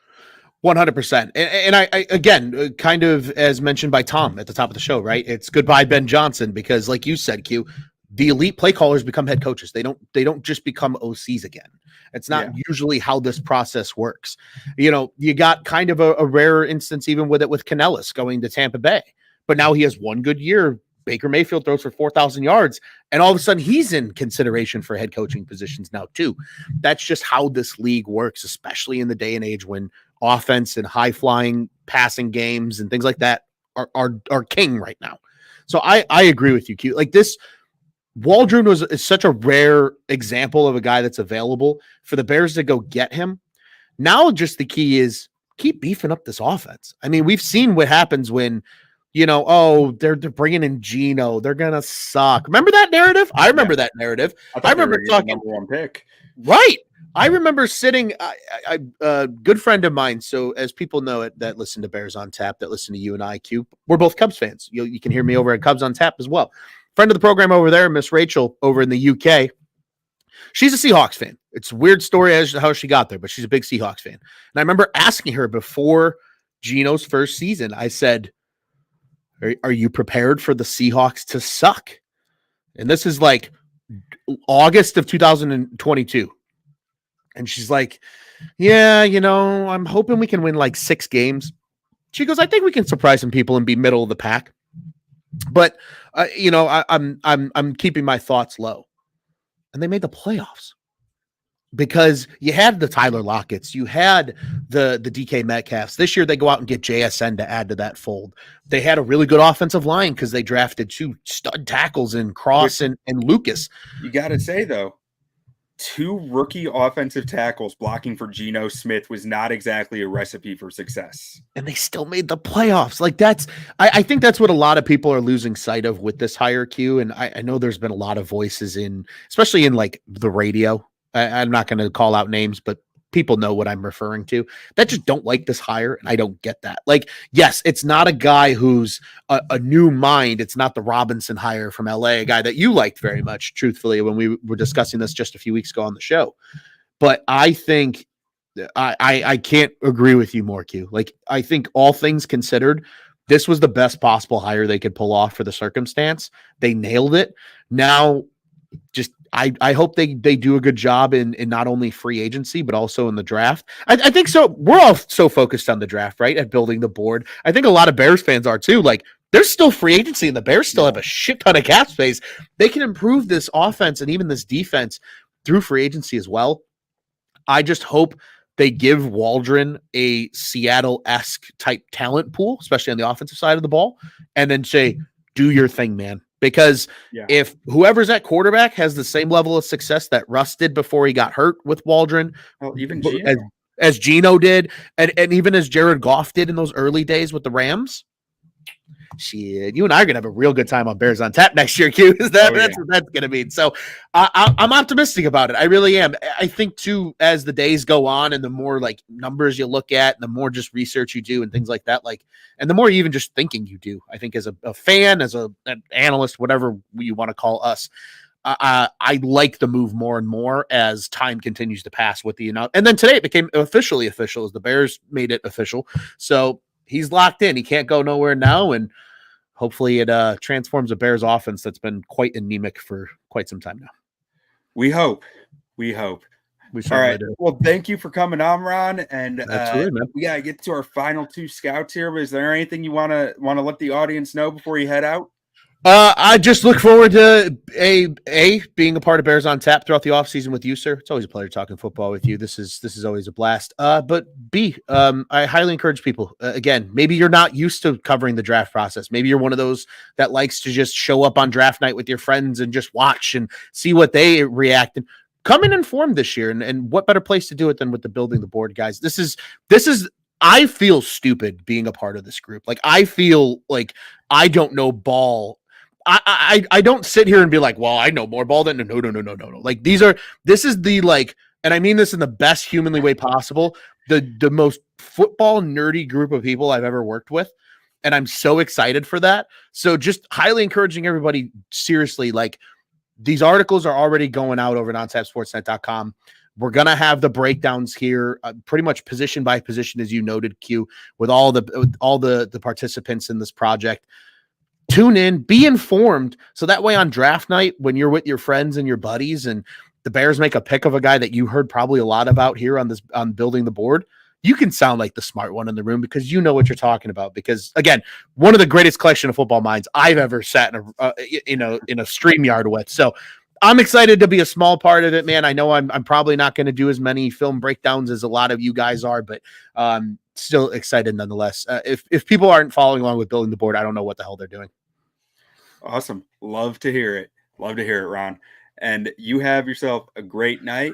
100%. And I again, kind of as mentioned by Tom at the top of the show, right? It's goodbye Ben Johnson, because like you said, Q, the elite play callers become head coaches. They don't just become OCs again. It's not usually how this process works. You know, you got kind of a rare instance even with Canellis going to Tampa Bay, but now he has one good year Baker Mayfield throws for 4,000 yards, and all of a sudden he's in consideration for head coaching positions now too. That's just how this league works, especially in the day and age when offense and high flying passing games and things like that are king right now. So I agree with you, Q. Like this, Waldron is such a rare example of a guy that's available for the Bears to go get him. Now, just the key is keep beefing up this offense. I mean, we've seen what happens when, they're bringing in Geno. They're going to suck. Remember that narrative? I remember that narrative. I remember talking number one pick. Right. I remember sitting, a good friend of mine. So as people know it, that listen to Bears on Tap, that listen to you and IQ, we're both Cubs fans. You can hear me over at Cubs on Tap as well. Friend of the program over there, Miss Rachel over in the UK. She's a Seahawks fan. It's a weird story as to how she got there, but she's a big Seahawks fan. And I remember asking her before Geno's first season, I said, are you prepared for the Seahawks to suck? And this is like August of 2022. And she's like, yeah, I'm hoping we can win like 6 games. She goes, I think we can surprise some people and be middle of the pack. But, I'm keeping my thoughts low. And they made the playoffs because you had the Tyler Lockett's, you had the DK Metcalfs. This year they go out and get JSN to add to that fold. They had a really good offensive line because they drafted 2 stud tackles in Cross and Lucas. You got to say, though, 2 rookie offensive tackles blocking for Geno Smith was not exactly a recipe for success. And they still made the playoffs. Like I think that's what a lot of people are losing sight of with this hire, Q. And I know there's been a lot of voices especially in like the radio. I'm not going to call out names, but people know what I'm referring to, that just don't like this hire. And I don't get that. Like, yes, it's not a guy who's a new mind. It's not the Robinson hire from LA, a guy that you liked very much, truthfully, when we were discussing this just a few weeks ago on the show. But I think I can't agree with you more, Q. Like, I think all things considered, this was the best possible hire they could pull off for the circumstance. They nailed it. Now, just I hope they do a good job in not only free agency, but also in the draft. I think so. We're all so focused on the draft, right? At building the board. I think a lot of Bears fans are too. Like, there's still free agency and the Bears still have a shit ton of cap space. They can improve this offense and even this defense through free agency as well. I just hope they give Waldron a Seattle-esque type talent pool, especially on the offensive side of the ball, and then say, do your thing, man. Because if whoever's at quarterback has the same level of success that Russ did before he got hurt with Waldron, even as Geno did, and even as Jared Goff did in those early days with the Rams, shit, you and I are gonna have a real good time on Bears on Tap next year, Q. That's what that's gonna mean. So I'm optimistic about it. I really am. I think too, as the days go on and the more like numbers you look at, and the more just research you do and things like that, like, and the more even just thinking you do, I think as a fan, as an analyst, whatever you want to call us, I like the move more and more as time continues to pass with the and then today it became officially official as the Bears made it official. So he's locked in. He can't go nowhere now, and hopefully it transforms a Bears offense that's been quite anemic for quite some time now. We hope. All right. Do. Well, thank you for coming on, Ron. And Absolutely, man. We gotta get to our final 2 scouts here. But is there anything you want to let the audience know before you head out? I just look forward to being a part of Bears on Tap throughout the offseason with you, sir. It's always a pleasure talking football with you. This is always a blast. But B, I highly encourage people. Again, maybe you're not used to covering the draft process. Maybe you're one of those that likes to just show up on draft night with your friends and just watch and see what they react. And come in informed this year. And what better place to do it than with the Building the Board guys? This is. I feel stupid being a part of this group. Like, I feel like I don't know ball. I don't sit here and be like, well, I know more ball than no. Like, this is the, like, and I mean this in the best humanly way possible, the most football nerdy group of people I've ever worked with. And I'm so excited for that. So just highly encouraging everybody, seriously, like, these articles are already going out over at OnTapSportsNet.com. We're going to have the breakdowns here, pretty much position by position, as you noted, Q, with all the participants in this project. Tune in, be informed, so that way on draft night, when you're with your friends and your buddies and the Bears make a pick of a guy that you heard probably a lot about here on Building the Board, you can sound like the smart one in the room because you know what you're talking about. Because again, one of the greatest collection of football minds I've ever sat in a StreamYard with. So I'm excited to be a small part of it, man. I know I'm probably not going to do as many film breakdowns as a lot of you guys are, but still excited nonetheless. If people aren't following along with building the board, I don't know what the hell they're doing. Awesome. Love to hear it. Love to hear it, Ron. And you have yourself a great night.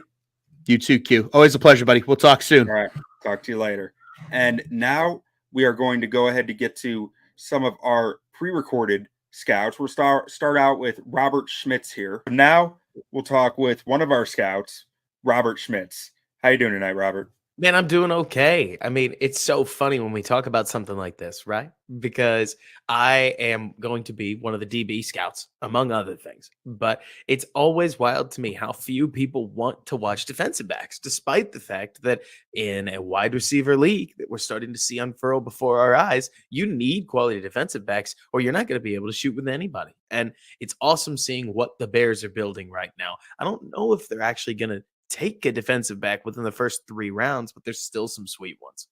You too, Q. Always a pleasure, buddy. We'll talk soon. All right. Talk to you later. And now we are going to go ahead to get to some of our pre-recorded scouts. We'll start out with Robert Schmitz here. Now we'll talk with one of our scouts, Robert Schmitz. How you doing tonight, Robert? Man, I'm doing okay. I mean, it's so funny when we talk about something like this, right? Because I am going to be one of the DB scouts, among other things. But it's always wild to me how few people want to watch defensive backs, despite the fact that in a wide receiver league that we're starting to see unfurl before our eyes, you need quality defensive backs or you're not going to be able to shoot with anybody. And it's awesome seeing what the Bears are building right now. I don't know if they're actually going to take a defensive back within the first 3 rounds, but there's still some sweet ones.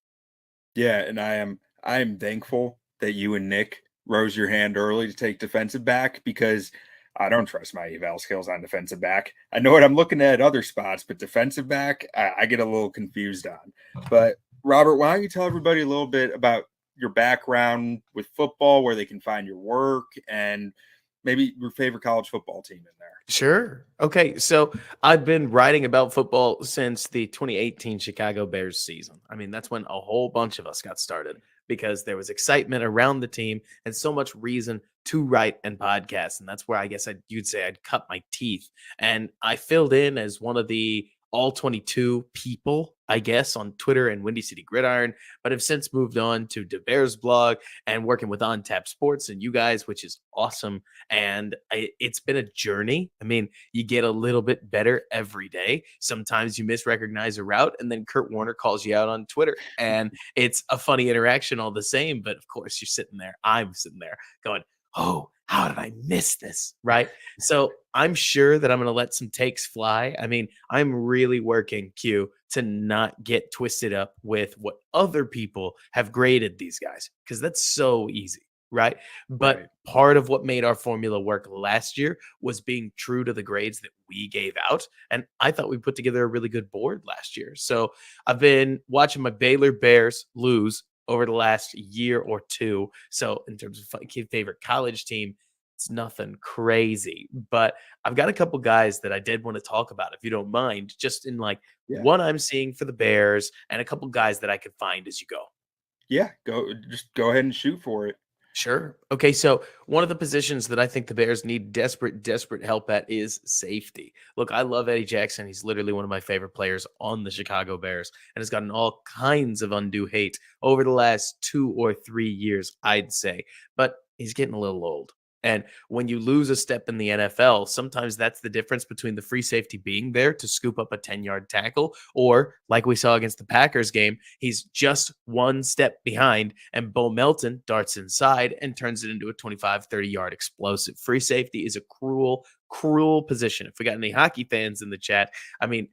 Yeah, and I am thankful that you and Nick rose your hand early to take defensive back because I don't trust my eval skills on defensive back. I know what I'm looking at other spots, but defensive back, I get a little confused on. But Robert, why don't you tell everybody a little bit about your background with football, where they can find your work, and maybe your favorite college football team in there? Sure. Okay. So I've been writing about football since the 2018 Chicago Bears season. I mean, that's when a whole bunch of us got started because there was excitement around the team and so much reason to write and podcast. And that's where I guess you'd say I'd cut my teeth. And I filled in as one of the all 22 people, I guess, on Twitter and Windy City Gridiron, but have since moved on to the Bears blog and working with On Tap Sports and you guys, which is awesome. And it's been a journey. I mean, you get a little bit better every day. Sometimes you misrecognize a route and then Kurt Warner calls you out on Twitter and it's a funny interaction all the same. But of course I'm sitting there going, oh, how did I miss this? Right. So I'm sure that I'm going to let some takes fly. I mean, I'm really working, Q, to not get twisted up with what other people have graded these guys, because that's so easy. Right. But Right. Part of what made our formula work last year was being true to the grades that we gave out. And I thought we put together a really good board last year. So I've been watching my Baylor Bears lose over the last year or two. So in terms of favorite college team, it's nothing crazy. But I've got a couple guys that I did want to talk about, if you don't mind, just in like Yeah. what I'm seeing for the Bears and a couple guys that I could find as you go. Yeah, just go ahead and shoot for it. Sure. Okay, so one of the positions that I think the Bears need desperate help at is safety. Look, I love Eddie Jackson. He's literally one of my favorite players on the Chicago Bears and has gotten all kinds of undue hate over the last 2 or 3 years, I'd say. But he's getting a little old. And when you lose a step in the NFL, sometimes that's the difference between the free safety being there to scoop up a 10-yard tackle, or like we saw against the Packers game, he's just one step behind and Bo Melton darts inside and turns it into a 25, 30-yard explosive. Free safety is a cruel position. If we got any hockey fans in the chat, I mean,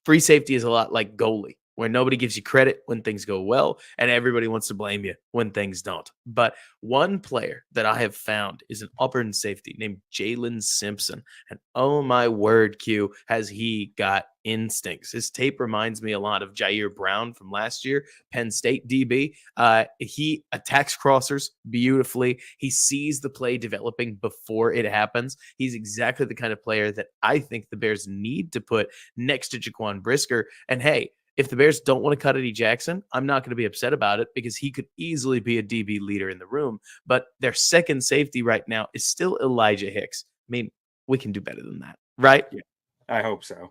free safety is a lot like goalie, where nobody gives you credit when things go well and everybody wants to blame you when things don't. But one player that I have found is an Auburn safety named Jalen Simpson. And oh my word, Q, has he got instincts. His tape reminds me a lot of Jair Brown from last year, Penn State DB. He attacks crossers beautifully. He sees the play developing before it happens. He's exactly the kind of player that I think the Bears need to put next to Jaquan Brisker. And hey, if the Bears don't want to cut Eddie Jackson, I'm not going to be upset about it because he could easily be a DB leader in the room. But their second safety right now is still Elijah Hicks. I mean, we can do better than that, right? Yeah, I hope so.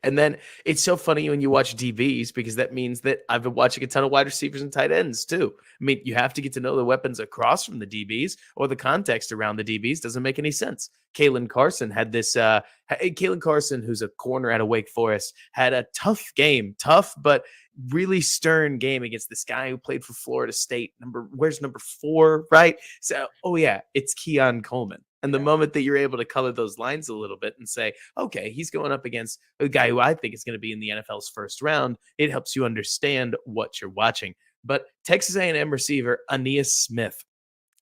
And then it's so funny when you watch DBs because that means that I've been watching a ton of wide receivers and tight ends too. I mean, you have to get to know the weapons across from the DBs or the context around the DBs doesn't make any sense. Kalen Carson had this, Kalen Carson, who's a corner out of Wake Forest, had a tough but really stern game against this guy who played for Florida State. Where's number 4, right? So, oh yeah, it's Keon Coleman. And the Yeah. moment that you're able to color those lines a little bit and say, okay, he's going up against a guy who I think is going to be in the NFL's first round, it helps you understand what you're watching. But Texas A&M receiver Aeneas Smith,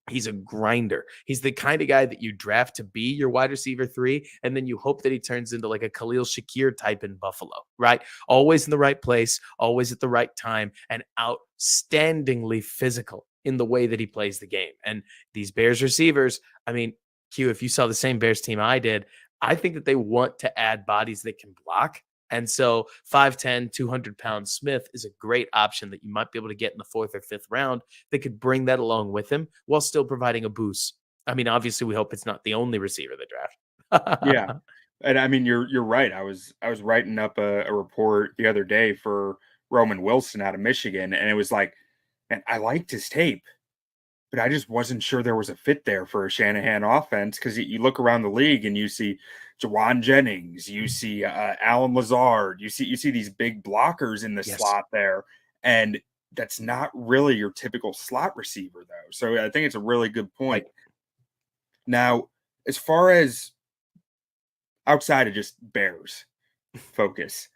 he's a grinder. He's the kind of guy that you draft to be your wide receiver 3, and then you hope that he turns into like a Khalil Shakir type in Buffalo, right? Always in the right place, always at the right time, and outstandingly physical in the way that he plays the game. And these Bears receivers, I mean, Q, if you saw the same Bears team I did, I think that they want to add bodies that can block. And so 5'10, 200-pound Smith is a great option that you might be able to get in the 4th or 5th round that could bring that along with him while still providing a boost. I mean, obviously, we hope it's not the only receiver in the draft. Yeah. And I mean, you're right. I was writing up a report the other day for Roman Wilson out of Michigan, and it was like, man, I liked his tape, but I just wasn't sure there was a fit there for a Shanahan offense, because you look around the league and you see Jawan Jennings, you see Alan Lazard, you see these big blockers in the Yes. slot there, and that's not really your typical slot receiver, though. So I think it's a really good point. Now, as far as outside of just Bears focus,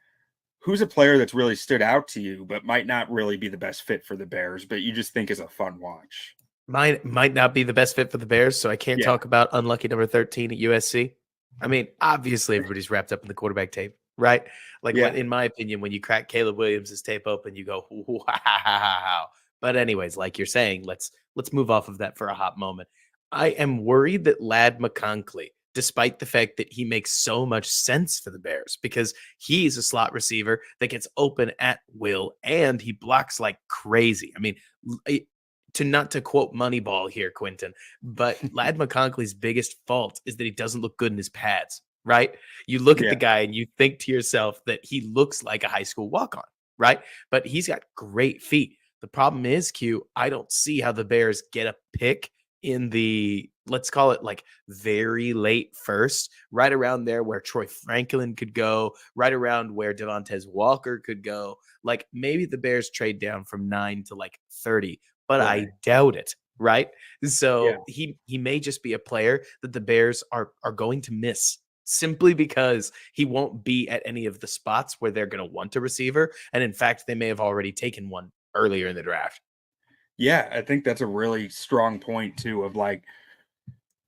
who's a player that's really stood out to you, but might not really be the best fit for the Bears, but you just think is a fun watch? Might not be the best fit for the Bears, so I can't Yeah. talk about unlucky number 13 at USC. I mean, obviously, everybody's wrapped up in the quarterback tape, right? Like, Yeah. in my opinion, when you crack Caleb Williams' tape open, you go, wow. But anyways, like you're saying, let's move off of that for a hot moment. I am worried that Lad McConkey, despite the fact that he makes so much sense for the Bears, because he's a slot receiver that gets open at will and he blocks like crazy. I mean, not to quote Moneyball here, Quentin, but Lad McConkey's biggest fault is that he doesn't look good in his pads, right? You look at Yeah. the guy and you think to yourself that he looks like a high school walk-on, right? But he's got great feet. The problem is, Q, I don't see how the Bears get a pick in the, let's call it like very late first, right around there where Troy Franklin could go, right around where Devontae Walker could go. Like maybe the Bears trade down from 9 to like 30, but I Right. doubt it, right? So Yeah. he may just be a player that the Bears are going to miss simply because he won't be at any of the spots where they're going to want a receiver. And in fact, they may have already taken one earlier in the draft. Yeah, I think that's a really strong point too, of like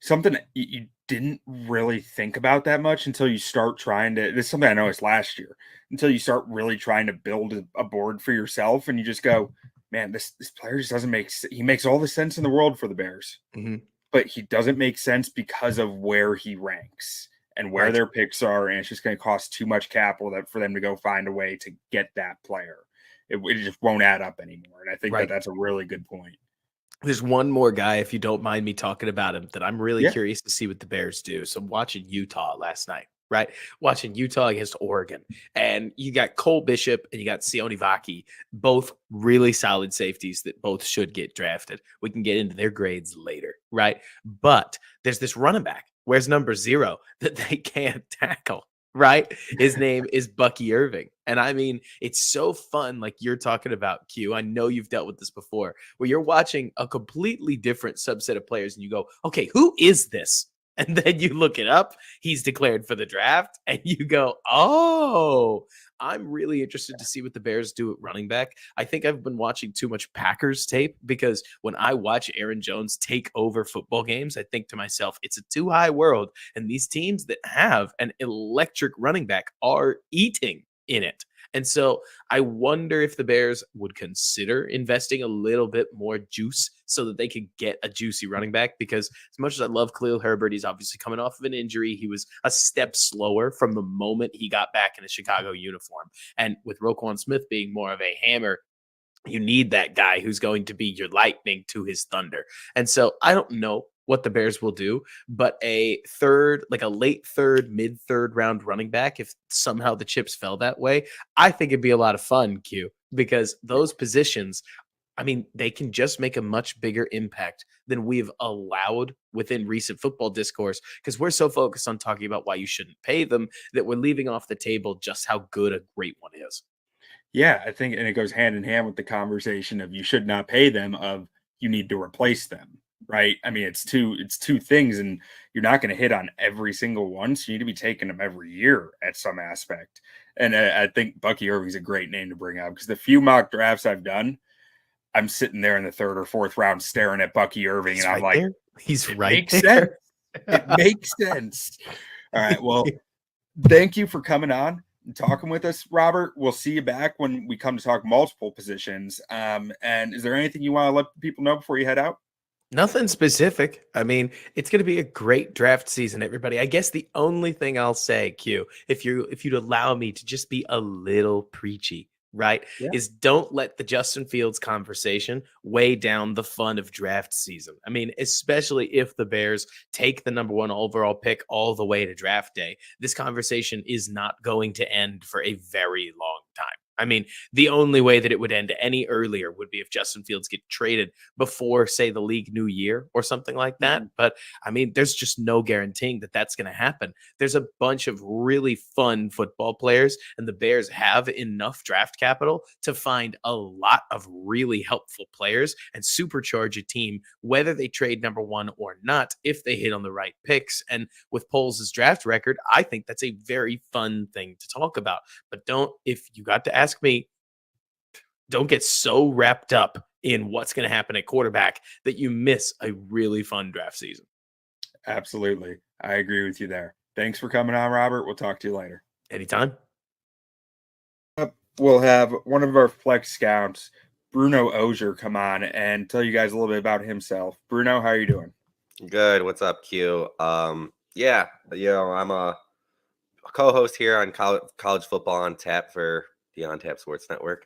something that you didn't really think about that much until you start trying to. This is something I noticed last year, until you start really trying to build a board for yourself, and you just go, man, this player just doesn't make. He makes all the sense in the world for the Bears, Mhm. but he doesn't make sense because of where he ranks and where Right. their picks are, and it's just going to cost too much capital for them to go find a way to get that player. It just won't add up anymore, and I think Right. that's a really good point. There's one more guy, if you don't mind me talking about him, that I'm really Yeah. curious to see what the Bears do. So I'm watching Utah last night, right? Watching Utah against Oregon. And you got Cole Bishop and you got Sione Vaki, both really solid safeties that both should get drafted. We can get into their grades later, right? But there's this running back. Where's number 0 that they can't tackle? Right? His name is Bucky Irving. And I mean, it's so fun, like you're talking about, Q. I know you've dealt with this before, where you're watching a completely different subset of players and you go, okay, who is this? And then you look it up, he's declared for the draft, and you go, oh, I'm really interested to see what the Bears do at running back. I think I've been watching too much Packers tape, because when I watch Aaron Jones take over football games, I think to myself, it's a too high world. And these teams that have an electric running back are eating in it. And so I wonder if the Bears would consider investing a little bit more juice so that they could get a juicy running back. Because as much as I love Khalil Herbert, he's obviously coming off of an injury. He was a step slower from the moment he got back in a Chicago uniform. And with Roquan Smith being more of a hammer, you need that guy who's going to be your lightning to his thunder. And so I don't know what the Bears will do, but a third, like a late third, mid third round running back, if somehow the chips fell that way, I think it'd be a lot of fun, Q, because those positions, I mean, they can just make a much bigger impact than we've allowed within recent football discourse, because we're so focused on talking about why you shouldn't pay them that we're leaving off the table just how good a great one is. Yeah, I think, and it goes hand in hand with the conversation of you should not pay them, of you need to replace them. right? I mean, it's two things, and you're not going to hit on every single one. So you need to be taking them every year at some aspect. And I think Bucky Irving's a great name to bring up because the few mock drafts I've done, I'm sitting there in the third or fourth round staring at Bucky Irving, He's and I'm right like, there. He's it right makes there. sense. It makes sense. All right. Well, thank you for coming on and talking with us, Robert. We'll see you back when we come to talk multiple positions. And is there anything you want to let people know before you head out? Nothing specific. I mean, it's going to be a great draft season, everybody. I guess the only thing I'll say, Q, if you'd allow me to just be a little preachy, right, Yeah. is don't let the Justin Fields conversation weigh down the fun of draft season. I mean, especially if the Bears take the number 1 overall pick all the way to draft day, this conversation is not going to end for a very long time. I mean, the only way that it would end any earlier would be if Justin Fields get traded before, say, the league new year or something like that. But I mean, there's just no guaranteeing that that's going to happen. There's a bunch of really fun football players, and the Bears have enough draft capital to find a lot of really helpful players and supercharge a team, whether they trade number 1 or not, if they hit on the right picks. And with Poles' draft record, I think that's a very fun thing to talk about. But if you got to ask me, don't get so wrapped up in what's going to happen at quarterback that you miss a really fun draft season. Absolutely. I agree with you there. Thanks for coming on, Robert. We'll talk to you later. Anytime. We'll have one of our flex scouts, Bruno Ogier, come on and tell you guys a little bit about himself. Bruno, how are you doing? Good. What's up, Q? Yeah, I'm a co-host here on college football on tap for the On Tap Sports Network.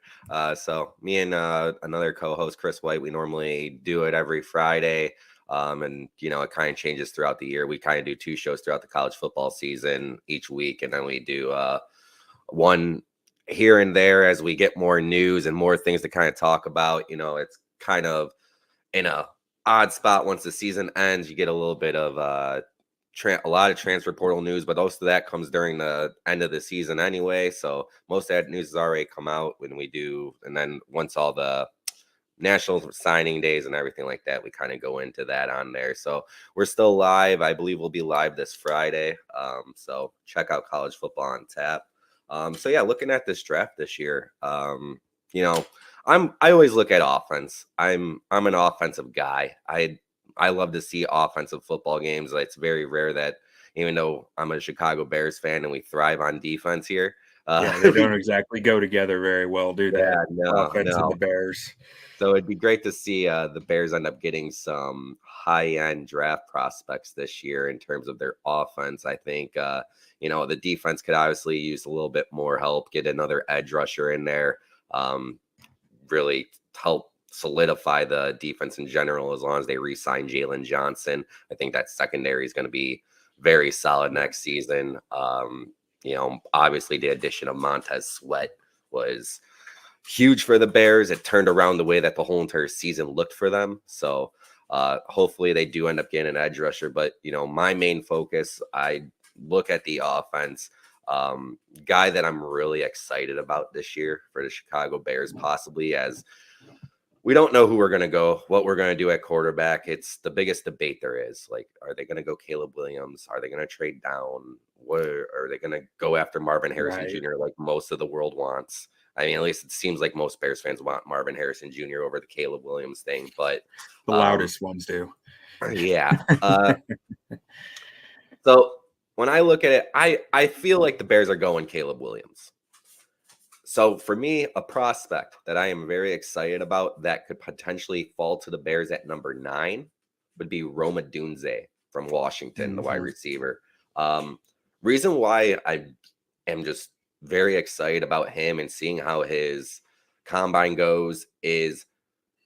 So me and another co-host, Chris White, we normally do it every Friday. And it kind of changes throughout the year. We kind of do 2 shows throughout the college football season each week, and then we do one here and there as we get more news and more things to kind of talk about. It's kind of in a odd spot once the season ends. You get a little bit of a lot of transfer portal news, but most of that comes during the end of the season anyway. So most of that news has already come out when we do. And then once all the national signing days and everything like that, we kind of go into that on there. So we're still live. I believe we'll be live this Friday. So check out College Football on Tap. So yeah, looking at this draft this year, I always look at offense. I'm an offensive guy. I love to see offensive football games. It's very rare that, even though I'm a Chicago Bears fan and we thrive on defense here. They don't exactly go together very well, do they? Yeah, no. And the Bears. So it'd be great to see the Bears end up getting some high-end draft prospects this year in terms of their offense. I think, the defense could obviously use a little bit more help, get another edge rusher in there, really help solidify the defense in general as long as they re-sign Jalen Johnson. I think that secondary is going to be very solid next season. Obviously the addition of Montez Sweat was huge for the Bears. It turned around the way that the whole entire season looked for them. So hopefully they do end up getting an edge rusher. But, my main focus, I look at the offense. Guy that I'm really excited about this year for the Chicago Bears, possibly, as we don't know who we're going to go, what we're going to do at quarterback. It's the biggest debate there is. Like, are they going to go Caleb Williams? Are they going to trade down? What are they going to go after Marvin Harrison Jr. like most of the world wants? I mean, at least it seems like most Bears fans want Marvin Harrison Jr. over the Caleb Williams thing, but the loudest ones do. Yeah. So when I look at it, I feel like the Bears are going Caleb Williams. So for me, a prospect that I am very excited about that could potentially fall to the Bears at number 9 would be Rome Odunze from Washington, the wide receiver. Reason why I am just very excited about him and seeing how his combine goes is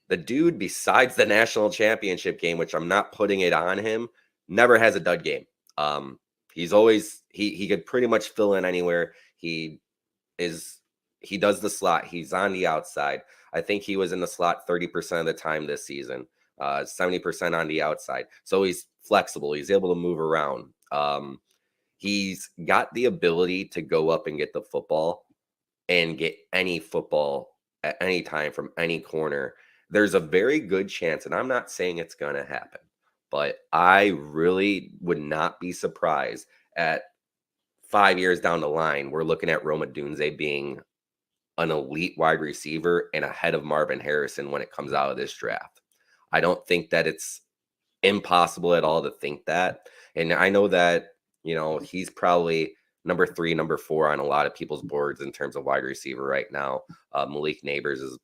the dude, besides the national championship game, which I'm not putting it on him, never has a dud game. He's always, he could pretty much fill in anywhere. He does the slot. He's on the outside. I think he was in the slot 30% of the time this season, 70% on the outside. So he's flexible. He's able to move around. He's got the ability to go up and get the football and get any football at any time from any corner there's a very good chance, and I'm not saying it's going to happen, but I really would not be surprised at 5 years down the line, we're looking at Rome Odunze being an elite wide receiver and ahead of Marvin Harrison when it comes out of this draft. I don't think that it's impossible at all to think that. And I know that, he's probably number 3, number 4 on a lot of people's boards in terms of wide receiver right now. Malik Neighbors is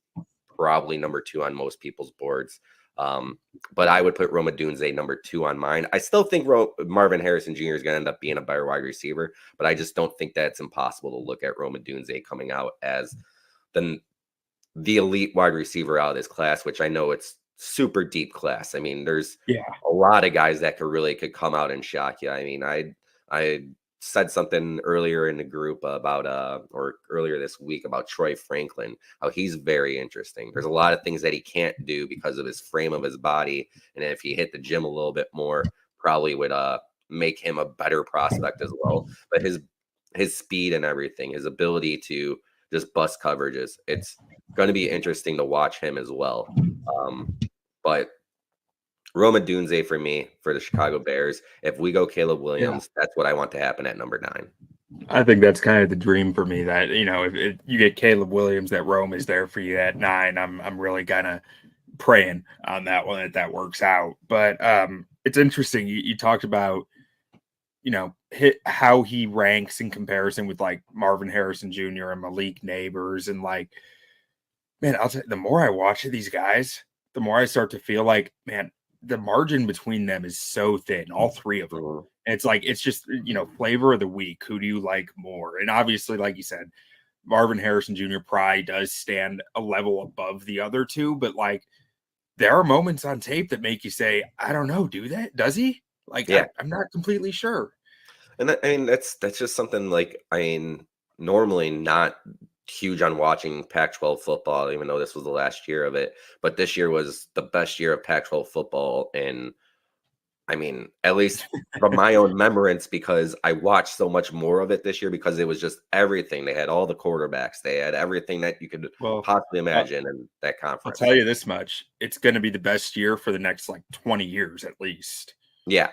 probably number 2 on most people's boards. But I would put Rome Odunze number 2 on mine. I still think Marvin Harrison Jr. is going to end up being a better wide receiver, but I just don't think that it's impossible to look at Rome Odunze coming out as the elite wide receiver out of this class, which I know it's super deep class. I mean, there's a lot of guys that could come out and shock you. I mean, I said something earlier in the group or earlier this week about Troy Franklin, how he's very interesting. There's a lot of things that he can't do because of his frame of his body. And if he hit the gym a little bit more, probably would make him a better prospect as well. But his speed and everything, his ability to just bust coverages, it's going to be interesting to watch him as well. But Rome Odunze for me, for the Chicago Bears. If we go Caleb Williams, that's what I want to happen at number 9. I think that's kind of the dream for me, that, if you get Caleb Williams, that Rome is there for you at 9. I'm really kind of praying on that one that works out. But it's interesting. You talked about, how he ranks in comparison with like Marvin Harrison Jr. and Malik Neighbors. And like, man, I'll tell you, the more I watch these guys, the more I start to feel like, man, the margin between them is so thin, all 3 of them. And it's like, it's just, flavor of the week. Who do you like more? And obviously, like you said, Marvin Harrison Jr. probably does stand a level above the other 2, but like, there are moments on tape that make you say, I don't know, does he? Like, yeah. I'm not completely sure. And that's just something like, normally not huge on watching Pac-12 football, even though this was the last year of it. But this year was the best year of Pac-12 football. And at least from my own remembrance, because I watched so much more of it this year, because it was just everything. They had all the quarterbacks. They had everything that you could possibly imagine in that conference. I'll tell you this much. It's going to be the best year for the next 20 years at least. Yeah.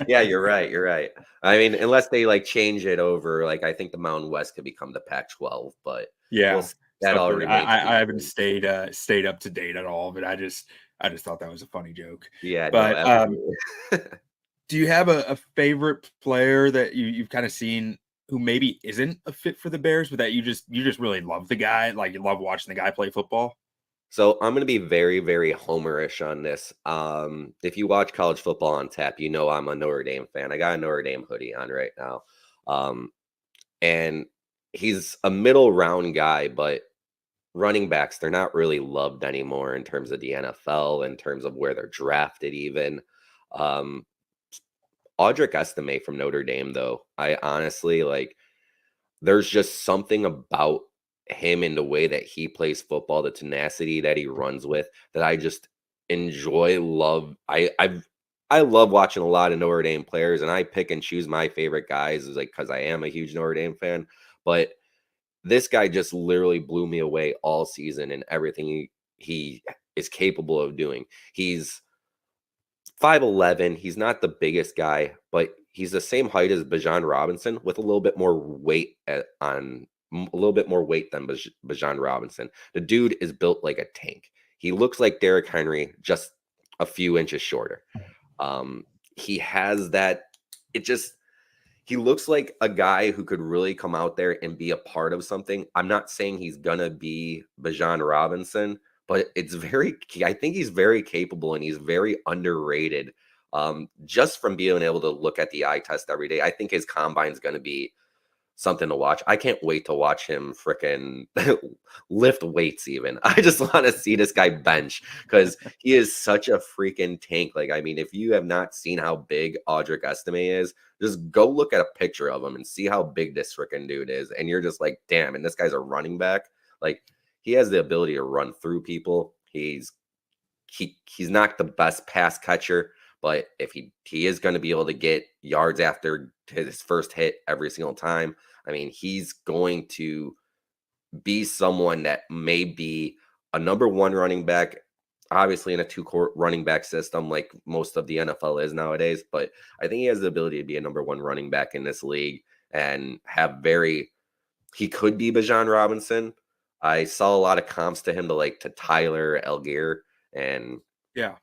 Yeah, you're right. Unless they change it over, I think the Mountain West could become the Pac-12, but that all remains. I haven't stayed up to date at all, but I just thought that was a funny joke. Yeah, but do you have a favorite player that you've kind of seen who maybe isn't a fit for the Bears, but that you just really love the guy, like you love watching the guy play football? So I'm going to be very, very homerish on this. If you watch college football on tap, I'm a Notre Dame fan. I got a Notre Dame hoodie on right now. And he's a middle round guy, but running backs, they're not really loved anymore in terms of the NFL, in terms of where they're drafted even. Audric Estime from Notre Dame, though, I honestly, there's just something about him in the way that he plays football, the tenacity that he runs with, that I just love. I love watching a lot of Notre Dame players, and I pick and choose my favorite guys because I am a huge Notre Dame fan. But this guy just literally blew me away all season and everything he is capable of doing. He's 5'11". He's not the biggest guy, but he's the same height as Bijan Robinson with a little bit more weight than Bijan Robinson. The dude is built like a tank. He looks like Derrick Henry, just a few inches shorter. He has that. He looks like a guy who could really come out there and be a part of something. I'm not saying he's gonna be Bijan Robinson, but I think he's very capable and he's very underrated. Just from being able to look at the eye test every day, I think his combine is going to be something to watch. I can't wait to watch him frickin' lift weights even. I just want to see this guy bench because he is such a freaking tank. If you have not seen how big Audric Estime is, just go look at a picture of him and see how big this freaking dude is. And you're just like, damn, and this guy's a running back. He has the ability to run through people. He's not the best pass catcher, but if he is going to be able to get yards after his first hit every single time, he's going to be someone that may be a number one running back, obviously in a two-court running back system like most of the NFL is nowadays, but I think he has the ability to be a number one running back in this league and he could be Bijan Robinson. I saw a lot of comps to him to Tyler Algier, and Yeah.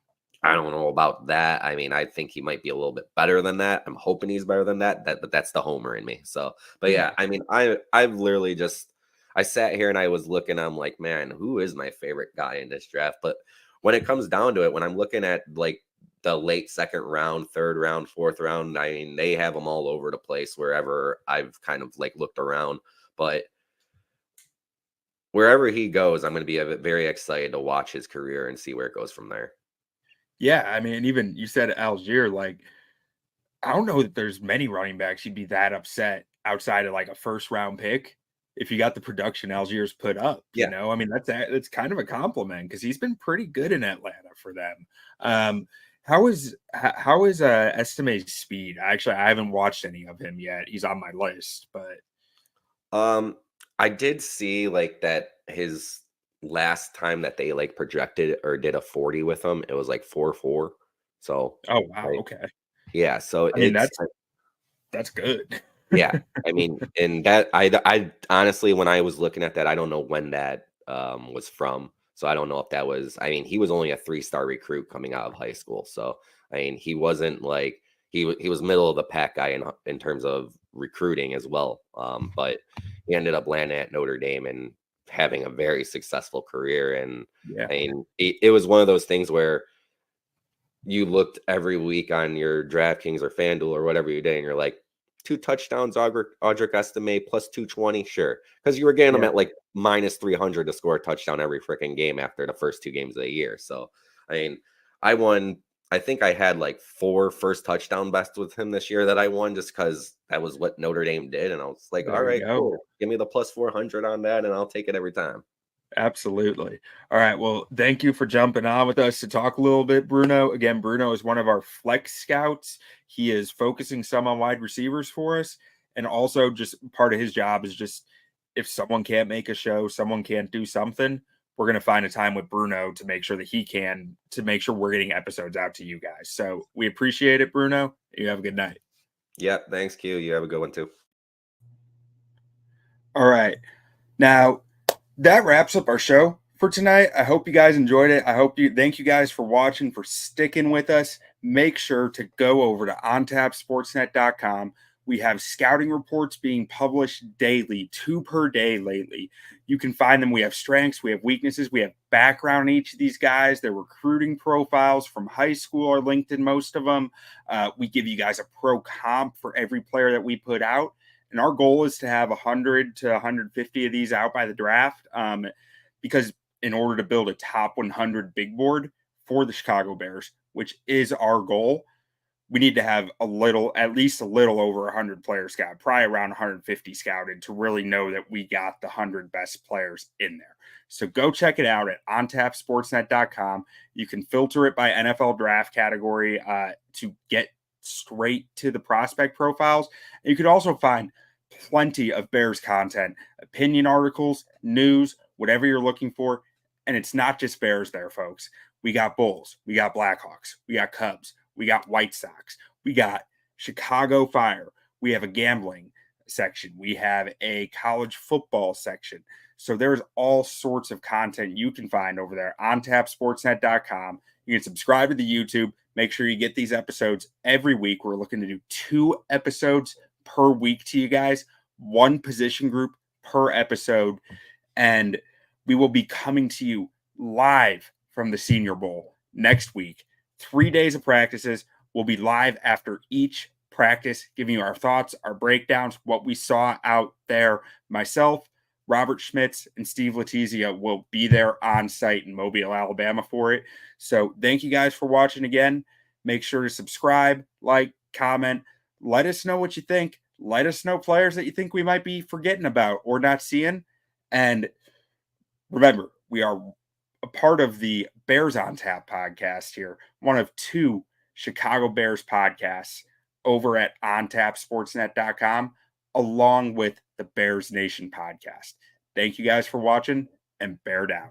I don't know about that. I mean, I think he might be a little bit better than that. I'm hoping he's better than that. But that's the homer in me. So, but yeah, I mean, I've literally I sat here and I was looking. I'm like, man, who is my favorite guy in this draft? But when it comes down to it, when I'm looking at like the late second round, third round, fourth round, I mean, they have them all over the place wherever I've kind of like looked around. But wherever he goes, I'm going to be very excited to watch his career and see where it goes from there. Yeah, I mean, even you said Algier, like, I don't know that there's many running backs you'd be that upset outside of like a first round pick if you got the production Algier's put up. Yeah. You know, I mean, that's kind of a compliment because he's been pretty good in Atlanta for them. How is Estime's speed? Actually, I haven't watched any of him yet. He's on my list, but I did see like that his last time that they like projected or did a 40 with him, it was like 4.4. So oh wow, like, okay. yeah. So I mean, that's good. yeah. I mean, and that I honestly, when I was looking at that, I don't know when that was from. So I don't know if that was. I mean, he was only a 3-star recruit coming out of high school. So I mean, he wasn't like he was middle of the pack guy in terms of recruiting as well. But he ended up landing at Notre Dame and having a very successful career. And Yeah. I mean, it was one of those things where you looked every week on your DraftKings or FanDuel or whatever you did, and you're like, 2 touchdowns, Audric Estime plus 220, sure, because you were getting them at like minus 300 to score a touchdown every freaking game after the first 2 games of the year. So, I mean, I think I had like 4 first touchdown bets with him this year that I won just because that was what Notre Dame did. And I was like, There all you right, go. cool. Give me the plus 400 on that, and I'll take it every time. Absolutely. All right. Well, thank you for jumping on with us to talk a little bit, Bruno. Again, Bruno is one of our flex scouts. He is focusing some on wide receivers for us. And also, just part of his job is just if someone can't make a show, someone can't do something, we're going to find a time with Bruno to make sure that he can, to make sure we're getting episodes out to you guys. So we appreciate it, Bruno. You have a good night. Yeah. Thanks, Q. You have a good one too. All right. Now, that wraps up our show for tonight. I hope you guys enjoyed it. Thank you guys for watching, for sticking with us. Make sure to go over to ontapsportsnet.com. We have scouting reports being published daily, 2 per day lately. You can find them. We have strengths, we have weaknesses, we have background on each of these guys. Their recruiting profiles from high school are linked in most of them. We give you guys a pro comp for every player that we put out. And our goal is to have 100 to 150 of these out by the draft, because in order to build a top 100 big board for the Chicago Bears, which is our goal, we need to have at least a little over 100 players scouted, probably around 150 scouted to really know that we got the 100 best players in there. So go check it out at ontapsportsnet.com. You can filter it by NFL draft category to get straight to the prospect profiles. And you could also find plenty of Bears content, opinion articles, news, whatever you're looking for. And it's not just Bears there, folks. We got Bulls, we got Blackhawks, we got Cubs, we got White Sox, we got Chicago Fire, we have a gambling section, we have a college football section. So there's all sorts of content you can find over there on tapsportsnet.com. You can subscribe to the YouTube. Make sure you get these episodes every week. We're looking to do 2 episodes per week to you guys, 1 position group per episode. And we will be coming to you live from the Senior Bowl next week. 3 days of practices. We'll be live after each practice, giving you our thoughts, our breakdowns, what we saw out there. Myself, Robert Schmitz, and Steve Letizia will be there on site in Mobile, Alabama for it. So thank you guys for watching again. Make sure to subscribe, like, comment. Let us know what you think. Let us know players that you think we might be forgetting about or not seeing. And remember, we are a part of the Bears on Tap podcast here, one of 2 Chicago Bears podcasts over at ontapsportsnet.com, along with the Bears Nation podcast. Thank you guys for watching, and bear down.